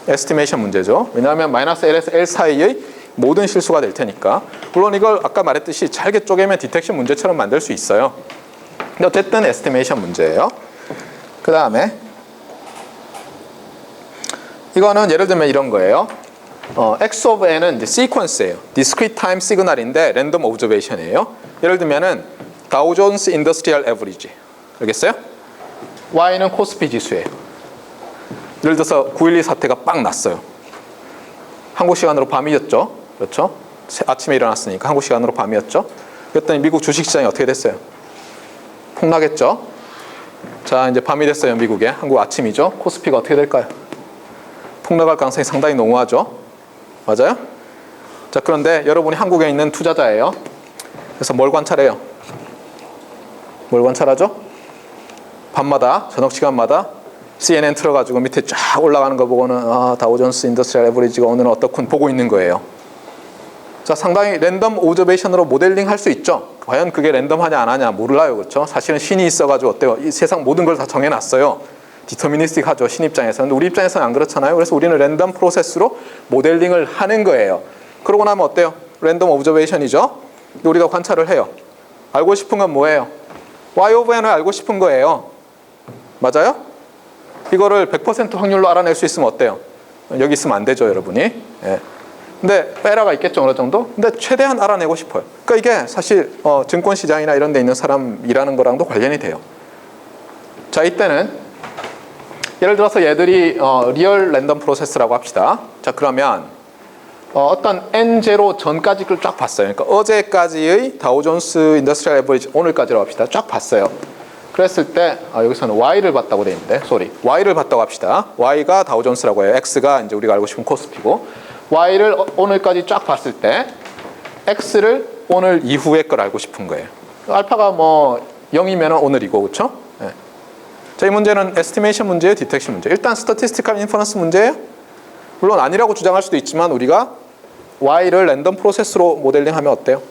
에스티메이션 문제죠. 왜냐하면 마이너스 L에서 L 사이의 모든 실수가 될 테니까. 물론 이걸 아까 말했듯이 잘게 쪼개면 디텍션 문제처럼 만들 수 있어요. 근데 어쨌든 에스티메이션 문제예요. 그 다음에 이거는 예를 들면 이런 거예요. X of N은 이제 시퀀스예요. discrete time signal인데 랜덤 오브저베이션이에요. 예를 들면은 다우 존스 인더스트리얼 에버리지. 알겠어요? Y는 코스피 지수예요. 예를 들어서 9.12 사태가 빵 났어요. 한국 시간으로 밤이었죠. 그렇죠? 아침에 일어났으니까 한국 시간으로 밤이었죠. 그랬더니 미국 주식시장이 어떻게 됐어요? 폭락했죠. 자, 이제 밤이 됐어요. 미국에. 한국 아침이죠. 코스피가 어떻게 될까요? 폭락할 가능성이 상당히 농후하죠. 맞아요? 자, 그런데 여러분이 한국에 있는 투자자예요. 그래서 뭘 관찰해요? 뭘 관찰하죠? 밤마다, 저녁 시간마다 CNN 틀어가지고 밑에 쫙 올라가는 거 보고는 다우존스 인더스트리얼 에버리지가 오늘은 어떻군 보고 있는 거예요. 자, 상당히 랜덤 오브저베이션으로 모델링 할 수 있죠. 과연 그게 랜덤하냐 안 하냐 몰라요. 그렇죠? 사실은 신이 있어가지고 어때요? 이 세상 모든 걸 다 정해놨어요. 디터미니스틱 하죠. 신 입장에서는. 근데 우리 입장에서는 안 그렇잖아요. 그래서 우리는 랜덤 프로세스로 모델링을 하는 거예요. 그러고 나면 어때요? 랜덤 오브저베이션이죠. 우리가 관찰을 해요. 알고 싶은 건 뭐예요? Y of N을 알고 싶은 거예요. 맞아요? 이거를 100% 확률로 알아낼 수 있으면 어때요? 여기 있으면 안 되죠, 여러분이. 예. 근데 에러가 있겠죠, 어느 정도? 근데 최대한 알아내고 싶어요. 그러니까 이게 사실 증권시장이나 이런 데 있는 사람이라는 거랑도 관련이 돼요. 자, 이때는 예를 들어서 얘들이 리얼 랜덤 프로세스라고 합시다. 자, 그러면 어떤 N0 전까지 걸 쫙 봤어요. 그러니까 어제까지의 다우존스 인더스트리얼 에버리지 오늘까지라고 합시다. 쫙 봤어요. 그랬을 때 여기서는 Y를 봤다고 돼 있는데, Y를 봤다고 합시다. Y가 다우존스라고 해요. X가 이제 우리가 알고 싶은 코스피고, Y를 오늘까지 쫙 봤을 때 X를 오늘 이후의 걸 알고 싶은 거예요. 알파가 뭐 0이면 오늘이고, 그렇죠? 네. 자, 이 문제는 에스티메이션 문제예요, 디텍션 문제. 일단 스태티스티컬 인퍼런스 문제예요. 물론 아니라고 주장할 수도 있지만 우리가 Y를 랜덤 프로세스로 모델링하면 어때요?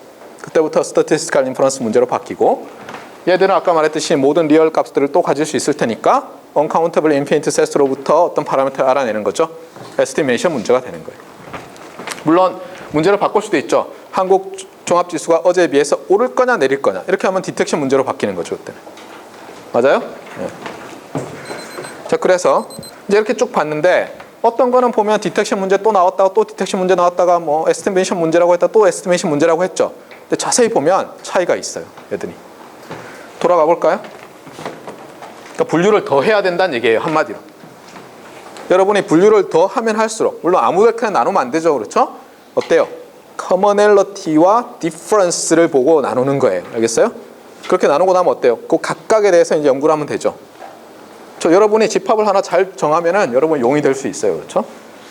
그때부터 스태티스티컬 인퍼런스 문제로 바뀌고, 얘들은 아까 말했듯이 모든 리얼 값들을 또 가질 수 있을 테니까 uncountable infinite set로부터 어떤 파라미터를 알아내는 거죠. 에스티메이션 문제가 되는 거예요. 물론 문제를 바꿀 수도 있죠. 한국 종합지수가 어제에 비해서 오를 거냐 내릴 거냐 이렇게 하면 디텍션 문제로 바뀌는 거죠. 그때는. 맞아요? 자, 그래서 이제 이렇게 쭉 봤는데 어떤 거는 보면 디텍션 문제 또 나왔다가 또 디텍션 문제 나왔다가 뭐 에스티메이션 문제라고 했다 또 에스티메이션 문제라고 했죠. 근데 자세히 보면 차이가 있어요, 얘들이. 돌아가 볼까요? 그러니까 분류를 더 해야 된다는 얘기예요, 한마디로. 여러분이 분류를 더 하면 할수록, 물론 아무데나 나누면 안 되죠, 그렇죠? 어때요? 커머널리티와 디퍼런스를 보고 나누는 거예요. 알겠어요? 그렇게 나누고 나면 어때요? 그 각각에 대해서 이제 연구를 하면 되죠. 여러분이 집합을 하나 잘 정하면은 여러분 용이 될 수 있어요. 그렇죠?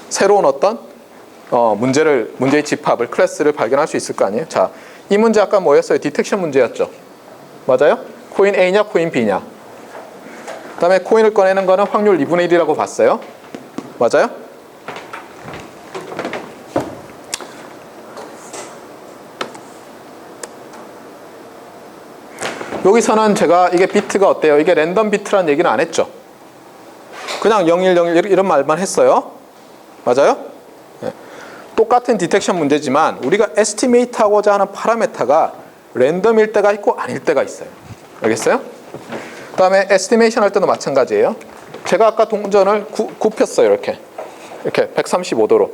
새로운 어떤 문제의 집합을, 클래스를 발견할 수 있을 거 아니에요? 자, 이 문제 아까 뭐였어요? 디텍션 문제였죠. 맞아요? 코인 A냐 코인 B냐. 그 다음에 코인을 꺼내는 거는 확률 2분의 1이라고 봤어요. 맞아요? 여기서는 제가 이게 비트가 어때요? 이게 랜덤 비트라는 얘기는 안 했죠. 그냥 0101 이런 말만 했어요. 맞아요? 네. 똑같은 디텍션 문제지만 우리가 에스티메이트 하고자 하는 파라메타가 랜덤일 때가 있고 아닐 때가 있어요. 알겠어요? 그 다음에 에스티메이션 할 때도 마찬가지예요. 제가 아까 동전을 굽혔어요. 이렇게 135도로.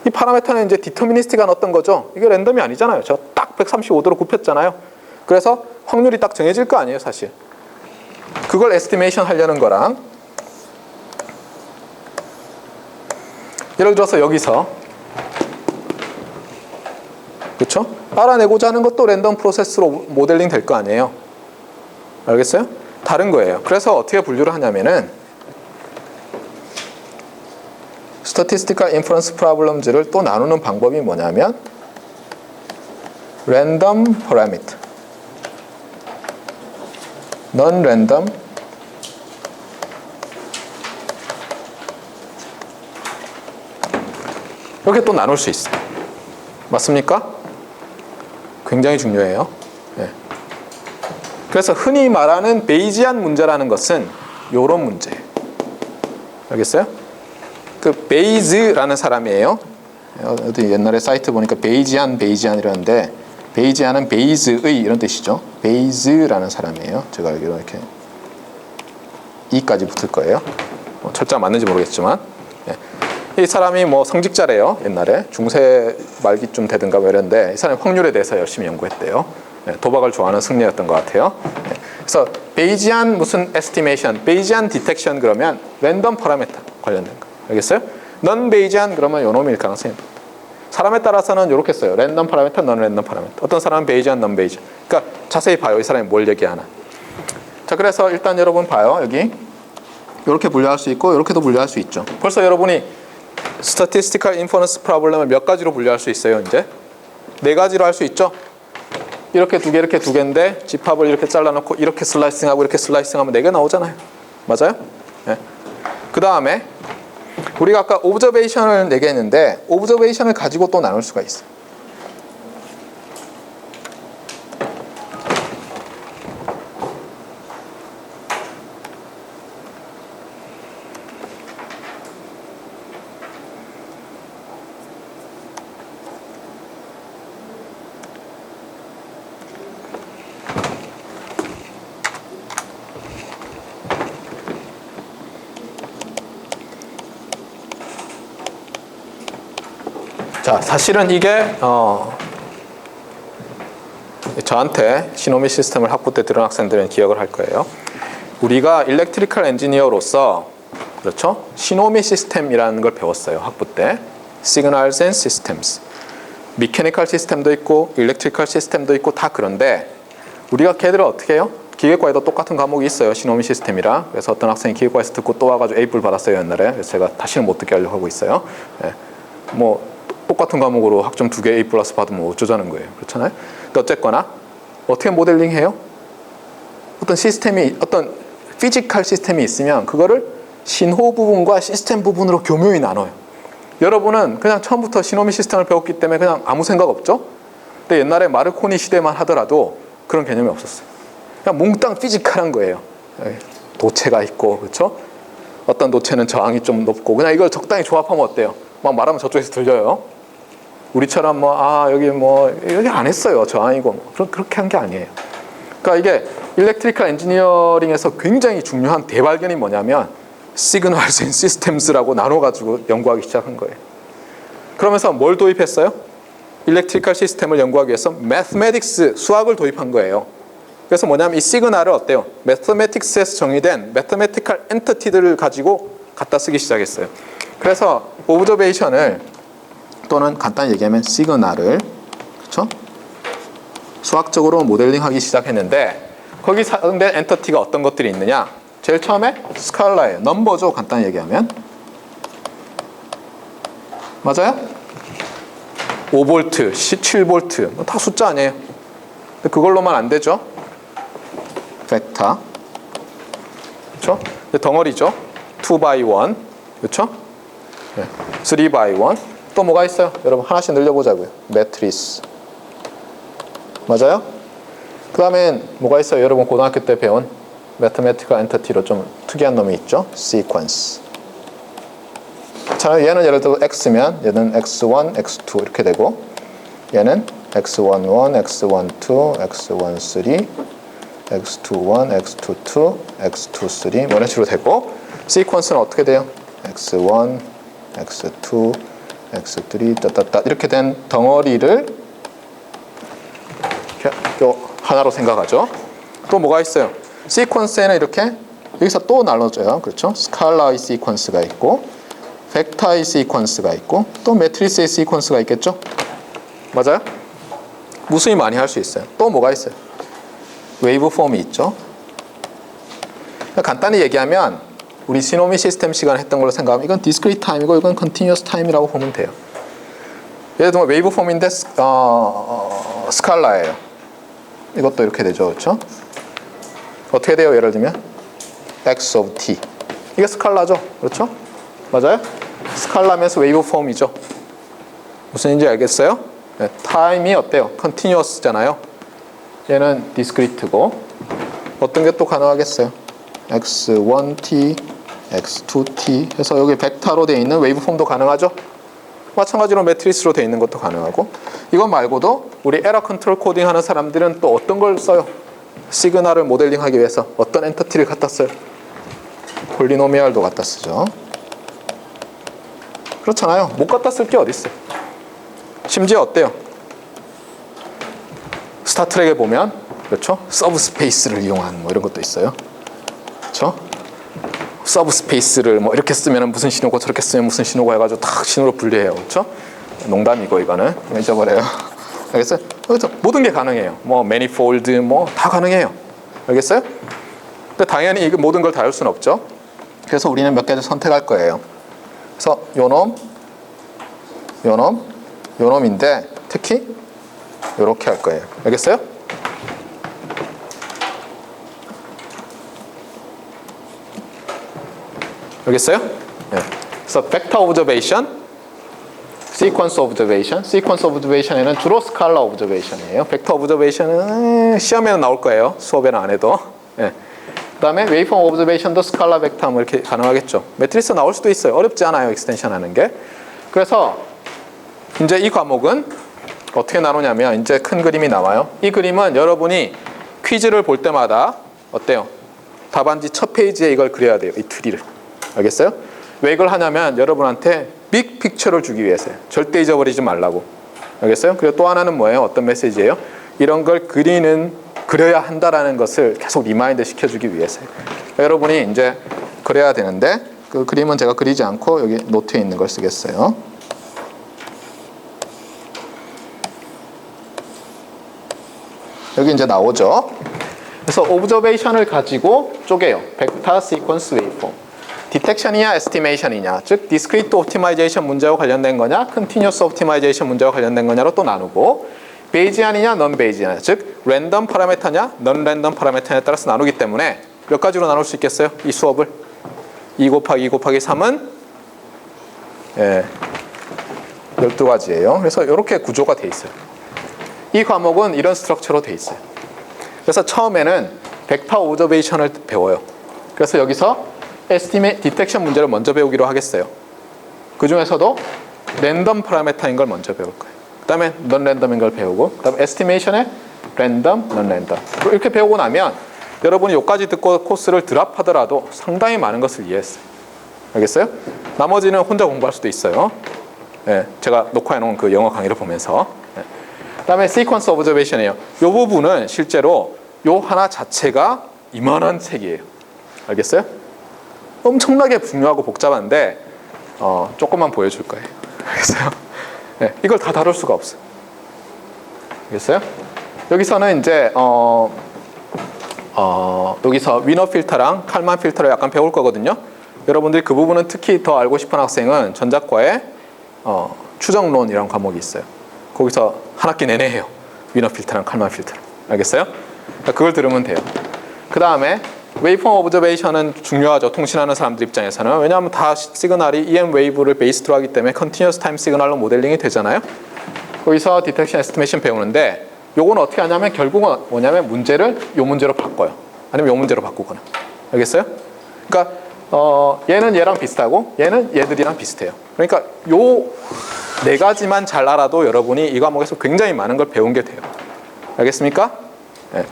이 파라메타는 이제 디터미니스틱한 어떤 거죠. 이게 랜덤이 아니잖아요. 제가 딱 135도로 굽혔잖아요. 그래서 확률이 딱 정해질 거 아니에요, 사실. 그걸 에스티메이션 하려는 거랑, 예를 들어서 여기서, 그렇죠? 알아내고자 하는 것도 랜덤 프로세스로 모델링 될 거 아니에요. 알겠어요? 다른 거예요. 그래서 어떻게 분류를 하냐면은 Statistical Inference Problems를 또 나누는 방법이 뭐냐면 Random Parameter, Non-Random, 이렇게 또 나눌 수 있어요. 맞습니까? 굉장히 중요해요. 네. 그래서 흔히 말하는 베이지안 문제라는 것은 이런 문제예요. 알겠어요? 그 베이즈라는 사람이에요. 어디 옛날에 사이트 보니까 베이지안이라는데 베이지안은 베이즈의 이런 뜻이죠. 베이즈라는 사람이에요. 제가 알기로 이렇게 이까지 붙을 거예요. 철자 맞는지 모르겠지만 이 사람이 뭐 성직자래요. 옛날에 중세 말기쯤 되든가 뭐 이랬는데 이 사람이 확률에 대해서 열심히 연구했대요. 도박을 좋아하는 승려였던 것 같아요. 그래서 베이지안 무슨 에스티메이션, 베이지안 디텍션 그러면 랜덤 파라메터 관련된 거. 알겠어요? 넌 베이지안 그러면 요놈일 가능성이 높다. 사람에 따라서는 이렇게 써요. 랜덤 파라메터, 넌 랜덤 파라메터. 어떤 사람은 베이지안, 넌 베이지안. 그러니까 자세히 봐요. 이 사람이 뭘 얘기하나. 자, 그래서 일단 여러분 봐요. 여기 이렇게 분류할 수 있고 이렇게도 분류할 수 있죠. 벌써 여러분이 Statistical Inference Problem을 몇 가지로 분류할 수 있어요, 이제? 4가지로 할 수 있죠? 이렇게 두 개, 이렇게 두 개인데 집합을 이렇게 잘라놓고 이렇게 슬라이싱하고 이렇게 슬라이싱하면 4개 나오잖아요. 맞아요? 네. 그 다음에 우리가 아까 오브저베이션을 4개 했는데 오브저베이션을 가지고 또 나눌 수가 있어요. 자, 사실은 이게 저한테 시노미 시스템을 학부 때 들은 학생들은 기억을 할 거예요. 우리가 일렉트리컬 엔지니어로서 그렇죠? 시노미 시스템이라는 걸 배웠어요. 학부 때. Signals and Systems. 미케니컬 시스템도 있고 일렉트리컬 시스템도 있고 다 그런데 우리가 걔들을 어떻게 해요? 기계과에도 똑같은 과목이 있어요. 시노미 시스템이라. 그래서 어떤 학생이 기계과에서 듣고 또 와가지고 A뿔 받았어요. 옛날에. 그래서 제가 다시는 못 듣게 하려고 하고 있어요. 네. 뭐 똑같은 과목으로 학점 2개 A 플러스 받으면 어쩌자는 거예요. 그렇잖아요. 근데 어쨌거나 어떻게 모델링해요? 어떤 시스템이 어떤 피지컬 시스템이 있으면 그거를 신호 부분과 시스템 부분으로 교묘히 나눠요. 여러분은 그냥 처음부터 시노미 시스템을 배웠기 때문에 그냥 아무 생각 없죠? 근데 옛날에 마르코니 시대만 하더라도 그런 개념이 없었어요. 그냥 몽땅 피지컬한 거예요. 도체가 있고 그렇죠? 어떤 도체는 저항이 좀 높고 그냥 이걸 적당히 조합하면 어때요? 막 말하면 저쪽에서 들려요. 우리처럼 여기 안 했어요. 저항이고 그렇게 한 게 아니에요. 그러니까 이게 일렉트리컬 엔지니어링에서 굉장히 중요한 대발견이 뭐냐면 시그널스 앤 시스템스라고 나눠가지고 연구하기 시작한 거예요. 그러면서 뭘 도입했어요? 일렉트리컬 시스템을 연구하기 위해서 매스매틱스, 수학을 도입한 거예요. 그래서 뭐냐면 이 시그널을 어때요? 매스매틱스에서 정의된 매스매티컬 엔티티들을 가지고 갖다 쓰기 시작했어요. 그래서 오브저베이션을 또는 간단히 얘기하면 시그널을 그렇죠? 수학적으로 모델링하기 시작했는데 거기 사용된 엔티티가 어떤 것들이 있느냐? 제일 처음에 스칼라예요. 넘버죠. 간단히 얘기하면. 맞아요? 5V, 17V 다 숫자 아니에요. 근데 그걸로만 안 되죠. 벡터 그렇죠? 덩어리죠. 2x1 그렇죠? 3x1 또 뭐가 있어요? 여러분 하나씩 늘려보자고요. 매트리스 맞아요? 그 다음엔 뭐가 있어요? 여러분 고등학교 때 배운 매트매티컬 엔티티로 좀 특이한 놈이 있죠. 시퀀스. 자, 얘는 예를 들어 x면 얘는 x1, x2 이렇게 되고 얘는 x11, x12, x13, x21, x22, x23 뭐 이런 식으로 되고 시퀀스는 어떻게 돼요? x1, x2, x3 따따따 이렇게 된 덩어리를 이렇게 하나로 생각하죠. 또 뭐가 있어요? 시퀀스에는 이렇게 여기서 또 나눠져요. 그렇죠? 스칼라의 시퀀스가 있고 벡터의 시퀀스가 있고 또 매트리스의 시퀀스가 있겠죠? 맞아요? 무수히 많이 할 수 있어요. 또 뭐가 있어요? 웨이브 폼이 있죠. 간단히 얘기하면 우리 시노미 시스템 시간에 했던 걸로 생각하면 이건 디스크리트 타임이고 이건 컨티뉴어스 타임이라고 보면 돼요. 예를 들면 웨이브 폼인데 스칼라예요. 이것도 이렇게 되죠. 그렇죠? 어떻게 돼요? 예를 들면 x of t 이게 스칼라죠. 그렇죠? 맞아요? 스칼라면서 웨이브 폼이죠. 무슨 인지 알겠어요? 네, 타임이 어때요? 컨티뉴어스잖아요. 얘는 디스크리트고 어떤 게 또 가능하겠어요? x1t, x2t 해서 여기 벡터로 되어 있는 웨이브 폼도 가능하죠? 마찬가지로 매트리스로 되어 있는 것도 가능하고 이것 말고도 우리 에러 컨트롤 코딩 하는 사람들은 또 어떤 걸 써요? 시그널을 모델링하기 위해서 어떤 엔티티를 갖다 써요? 폴리노미얼도 갖다 쓰죠. 그렇잖아요. 못 갖다 쓸 게 어디 있어요? 심지어 어때요? 스타트랙에 보면 그렇죠? 서브스페이스를 이용한 뭐 이런 것도 있어요. 그렇죠? 서브스페이스를 뭐 이렇게 쓰면 무슨 신호고 저렇게 쓰면 무슨 신호고 해가지고 탁 신호로 분류해요. 그렇죠? 농담이고 이거는 잊어버려요. 알겠어요? 그래서 모든 게 가능해요. 뭐 매니폴드 뭐 다 가능해요. 알겠어요? 근데 당연히 이 모든 걸 다 할 수는 없죠. 그래서 우리는 몇 개를 선택할 거예요. 그래서 요놈, 요놈, 요놈인데 특히 요렇게 할 거예요. 알겠어요? 알겠어요? 네. 그래서 벡터 오브저베이션, 시퀀스 오브저베이션, 시퀀스 오브저베이션에는 주로 스칼라 오브저베이션이에요. 벡터 오브저베이션은 시험에는 나올 거예요. 수업에는 안 해도. 네. 그 다음에 웨이폼 오브저베이션도 스칼라 벡터 뭐 이렇게 가능하겠죠. 매트리스 나올 수도 있어요. 어렵지 않아요. 익스텐션 하는 게. 그래서 이제 이 과목은 어떻게 나누냐면 이제 큰 그림이 나와요. 이 그림은 여러분이 퀴즈를 볼 때마다 어때요? 답안지 첫 페이지에 이걸 그려야 돼요. 이 트리를. 알겠어요? 왜 이걸 하냐면 여러분한테 빅 픽처를 주기 위해서요. 절대 잊어버리지 말라고. 알겠어요? 그리고 또 하나는 뭐예요? 어떤 메시지예요? 이런 걸 그려야 한다라는 것을 계속 리마인드 시켜주기 위해서요. 여러분이 이제 그려야 되는데 그 그림은 제가 그리지 않고 여기 노트에 있는 걸 쓰겠어요. 여기 이제 나오죠. 그래서 오브저베이션을 가지고 쪼개요. 벡터, 시퀀스, 웨이폼. 디텍션이냐, 에스티메이션이냐, 즉 디스크리트 옵티마이제이션 문제와 관련된 거냐, 컨티뉴어스 옵티마이제이션 문제와 관련된 거냐로 또 나누고 베이지안이냐, 넌 베이지안이냐, 즉 랜덤 파라미터냐, 넌 랜덤 파라미터냐에 따라서 나누기 때문에 몇 가지로 나눌 수 있겠어요? 이 수업을 2 곱하기 2 곱하기 3은 12가지예요. 그래서 이렇게 구조가 돼 있어요. 이 과목은 이런 스트럭처로 돼 있어요. 그래서 처음에는 벡터 오브저베이션을 배워요. 그래서 여기서 에스티메이트 디텍션 문제를 먼저 배우기로 하겠어요. 그 중에서도 랜덤 파라미터인 걸 먼저 배울 거예요. 그 다음에 넌 랜덤인 걸 배우고 그 다음에 에스티메이션에 랜덤, 넌 랜덤 이렇게 배우고 나면 여러분이 여기까지 듣고 코스를 드랍하더라도 상당히 많은 것을 이해했어요. 알겠어요? 나머지는 혼자 공부할 수도 있어요. 예, 제가 녹화해 놓은 그 영어 강의를 보면서. 예. 그다음에 시퀀스 오브저베이션이에요. 이 부분은 실제로 요 하나 자체가 이만한 책이에요. 알겠어요? 엄청나게 중요하고 복잡한데 조금만 보여줄 거예요. 알겠어요? 네, 이걸 다 다룰 수가 없어요. 알겠어요? 여기서는 이제 여기서 위너 필터랑 칼만 필터를 약간 배울 거거든요. 여러분들이 그 부분은 특히 더 알고 싶은 학생은 전작과에 추정론이라는 과목이 있어요. 거기서 한 학기 내내 해요. 위너 필터랑 칼만 필터를. 알겠어요? 그걸 들으면 돼요. 그 다음에 웨이폼 오브저베이션은 중요하죠. 통신하는 사람들 입장에서는. 왜냐하면 다 시그널이 EM 웨이브를 베이스로 하기 때문에 컨티뉴어스 타임 시그널로 모델링이 되잖아요. 거기서 디텍션 에스티메이션 배우는데 요건 어떻게 하냐면 결국은 뭐냐면 문제를 요 문제로 바꿔요. 아니면 요 문제로 바꾸거나. 알겠어요? 그러니까 얘는 얘랑 비슷하고 얘는 얘들이랑 비슷해요. 그러니까 요 네 가지만 잘 알아도 여러분이 이 과목에서 굉장히 많은 걸 배운 게 돼요. 알겠습니까? 네.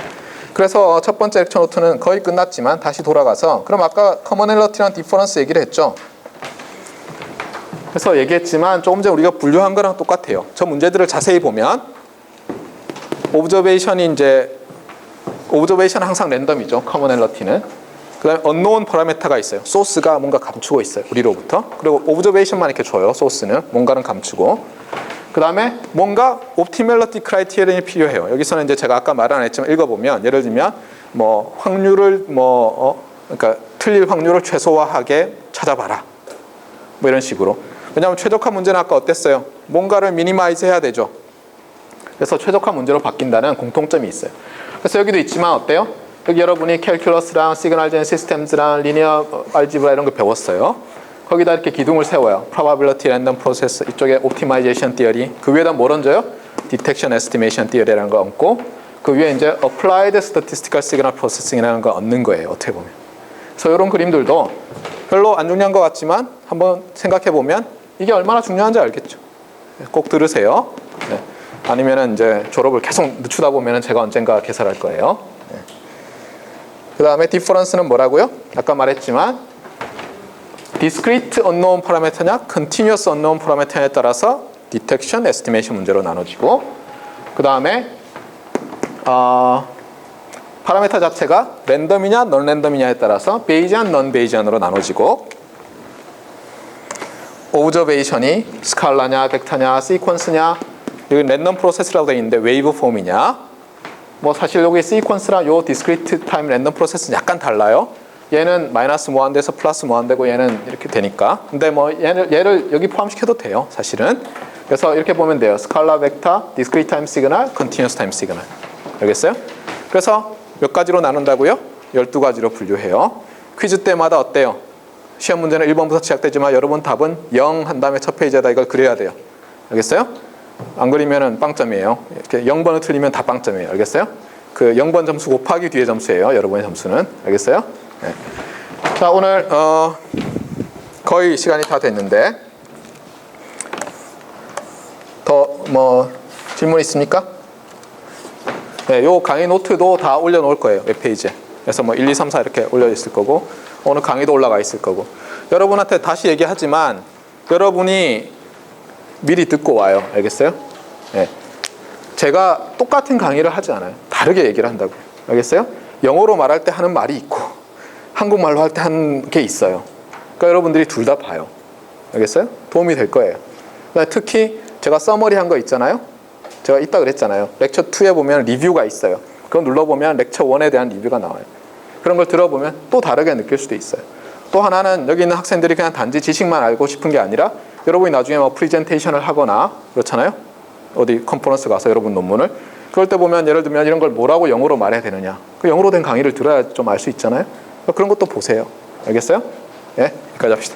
그래서 첫 번째 렉처 노트는 거의 끝났지만 다시 돌아가서 그럼 아까 커머널리티랑 디퍼런스 얘기를 했죠. 그래서 얘기했지만 조금 전에 우리가 분류한 거랑 똑같아요. 저 문제들을 자세히 보면 오브저베이션이 이제 오브저베이션은 항상 랜덤이죠. 커머널리티는. 그 다음에 unknown 파라미터가 있어요. 소스가 뭔가 감추고 있어요. 우리로부터. 그리고 오브저베이션만 이렇게 줘요. 소스는. 뭔가는 감추고. 그 다음에 뭔가 옵티멀리티 크라이테리언이 필요해요. 여기서는 이제 제가 아까 말 안 했지만 읽어보면 예를 들면 뭐 확률을 그러니까 틀릴 확률을 최소화하게 찾아봐라. 뭐 이런 식으로. 왜냐하면 최적화 문제는 아까 어땠어요? 뭔가를 미니마이즈 해야 되죠. 그래서 최적화 문제로 바뀐다는 공통점이 있어요. 그래서 여기도 있지만 어때요? 여기 여러분이 캘큘러스랑 시그널 젠 시스템즈랑 리니어 알지브라 이런 거 배웠어요. 거기다 이렇게 기둥을 세워요. probability random process 이쪽에 optimization theory 그 위에다 뭘 얹어요? detection estimation theory라는 거 얹고 그 위에 이제 applied statistical signal processing이라는 거 얹는 거예요. 어떻게 보면. 그래서 이런 그림들도 별로 안 중요한 것 같지만 한번 생각해 보면 이게 얼마나 중요한지 알겠죠. 꼭 들으세요. 네. 아니면은 이제 졸업을 계속 늦추다 보면은 제가 언젠가 개설할 거예요. 네. 그 다음에 difference는 뭐라고요? 아까 말했지만 discrete unknown parameter냐 continuous unknown parameter에 따라서 detection estimation 문제로 나눠지고 그 다음에 파라미터 자체가 랜덤이냐 non 랜덤이냐에 따라서 베이지안 non 베이지안으로 나눠지고 오브저베이션이 스칼라냐 벡터냐 시퀀스냐 여기 랜덤 프로세스라고 되어 있는데 웨이브 폼이냐 뭐 사실 여기 시퀀스랑 요 디스크리트 타임 랜덤 프로세스는 약간 달라요. 얘는 마이너스 무한 돼서 플러스 무한 되고 얘는 이렇게 되니까. 근데 뭐 얘를 여기 포함시켜도 돼요. 사실은. 그래서 이렇게 보면 돼요. 스칼라 벡터, 디스크리트 타임 시그널, 컨티뉴어스 타임 시그널. 알겠어요? 그래서 몇 가지로 나눈다고요? 12가지로 분류해요. 퀴즈 때마다 어때요? 시험 문제는 1번부터 시작되지만 여러분 답은 0 한 다음에 첫 페이지에다 이걸 그려야 돼요. 알겠어요? 안 그리면은 빵점이에요. 이렇게 0번을 틀리면 다 빵점이에요. 알겠어요? 그 0번 점수 곱하기 뒤에 점수예요. 여러분의 점수는. 알겠어요? 네. 자, 오늘 거의 시간이 다 됐는데 더 뭐 질문 있습니까? 네, 요 강의 노트도 다 올려놓을 거예요. 웹페이지에. 그래서 뭐 1, 2, 3, 4 이렇게 올려 있을 거고 오늘 강의도 올라가 있을 거고 여러분한테 다시 얘기하지만 여러분이 미리 듣고 와요. 알겠어요? 네. 제가 똑같은 강의를 하지 않아요. 다르게 얘기를 한다고요. 알겠어요? 영어로 말할 때 하는 말이 있고 한국말로 할 때 하는 게 있어요. 그러니까 여러분들이 둘 다 봐요. 알겠어요? 도움이 될 거예요. 특히 제가 서머리 한 거 있잖아요. 제가 이따 그랬잖아요. 렉처 2에 보면 리뷰가 있어요. 그거 눌러보면 렉처 1에 대한 리뷰가 나와요. 그런 걸 들어보면 또 다르게 느낄 수도 있어요. 또 하나는 여기 있는 학생들이 그냥 단지 지식만 알고 싶은 게 아니라 여러분이 나중에 뭐 프리젠테이션을 하거나 그렇잖아요. 어디 컨퍼런스 가서 여러분 논문을 그럴 때 보면 예를 들면 이런 걸 뭐라고 영어로 말해야 되느냐. 그 영어로 된 강의를 들어야 좀 알 수 있잖아요. 그런 것도 보세요. 알겠어요? 예, 여기까지 합시다.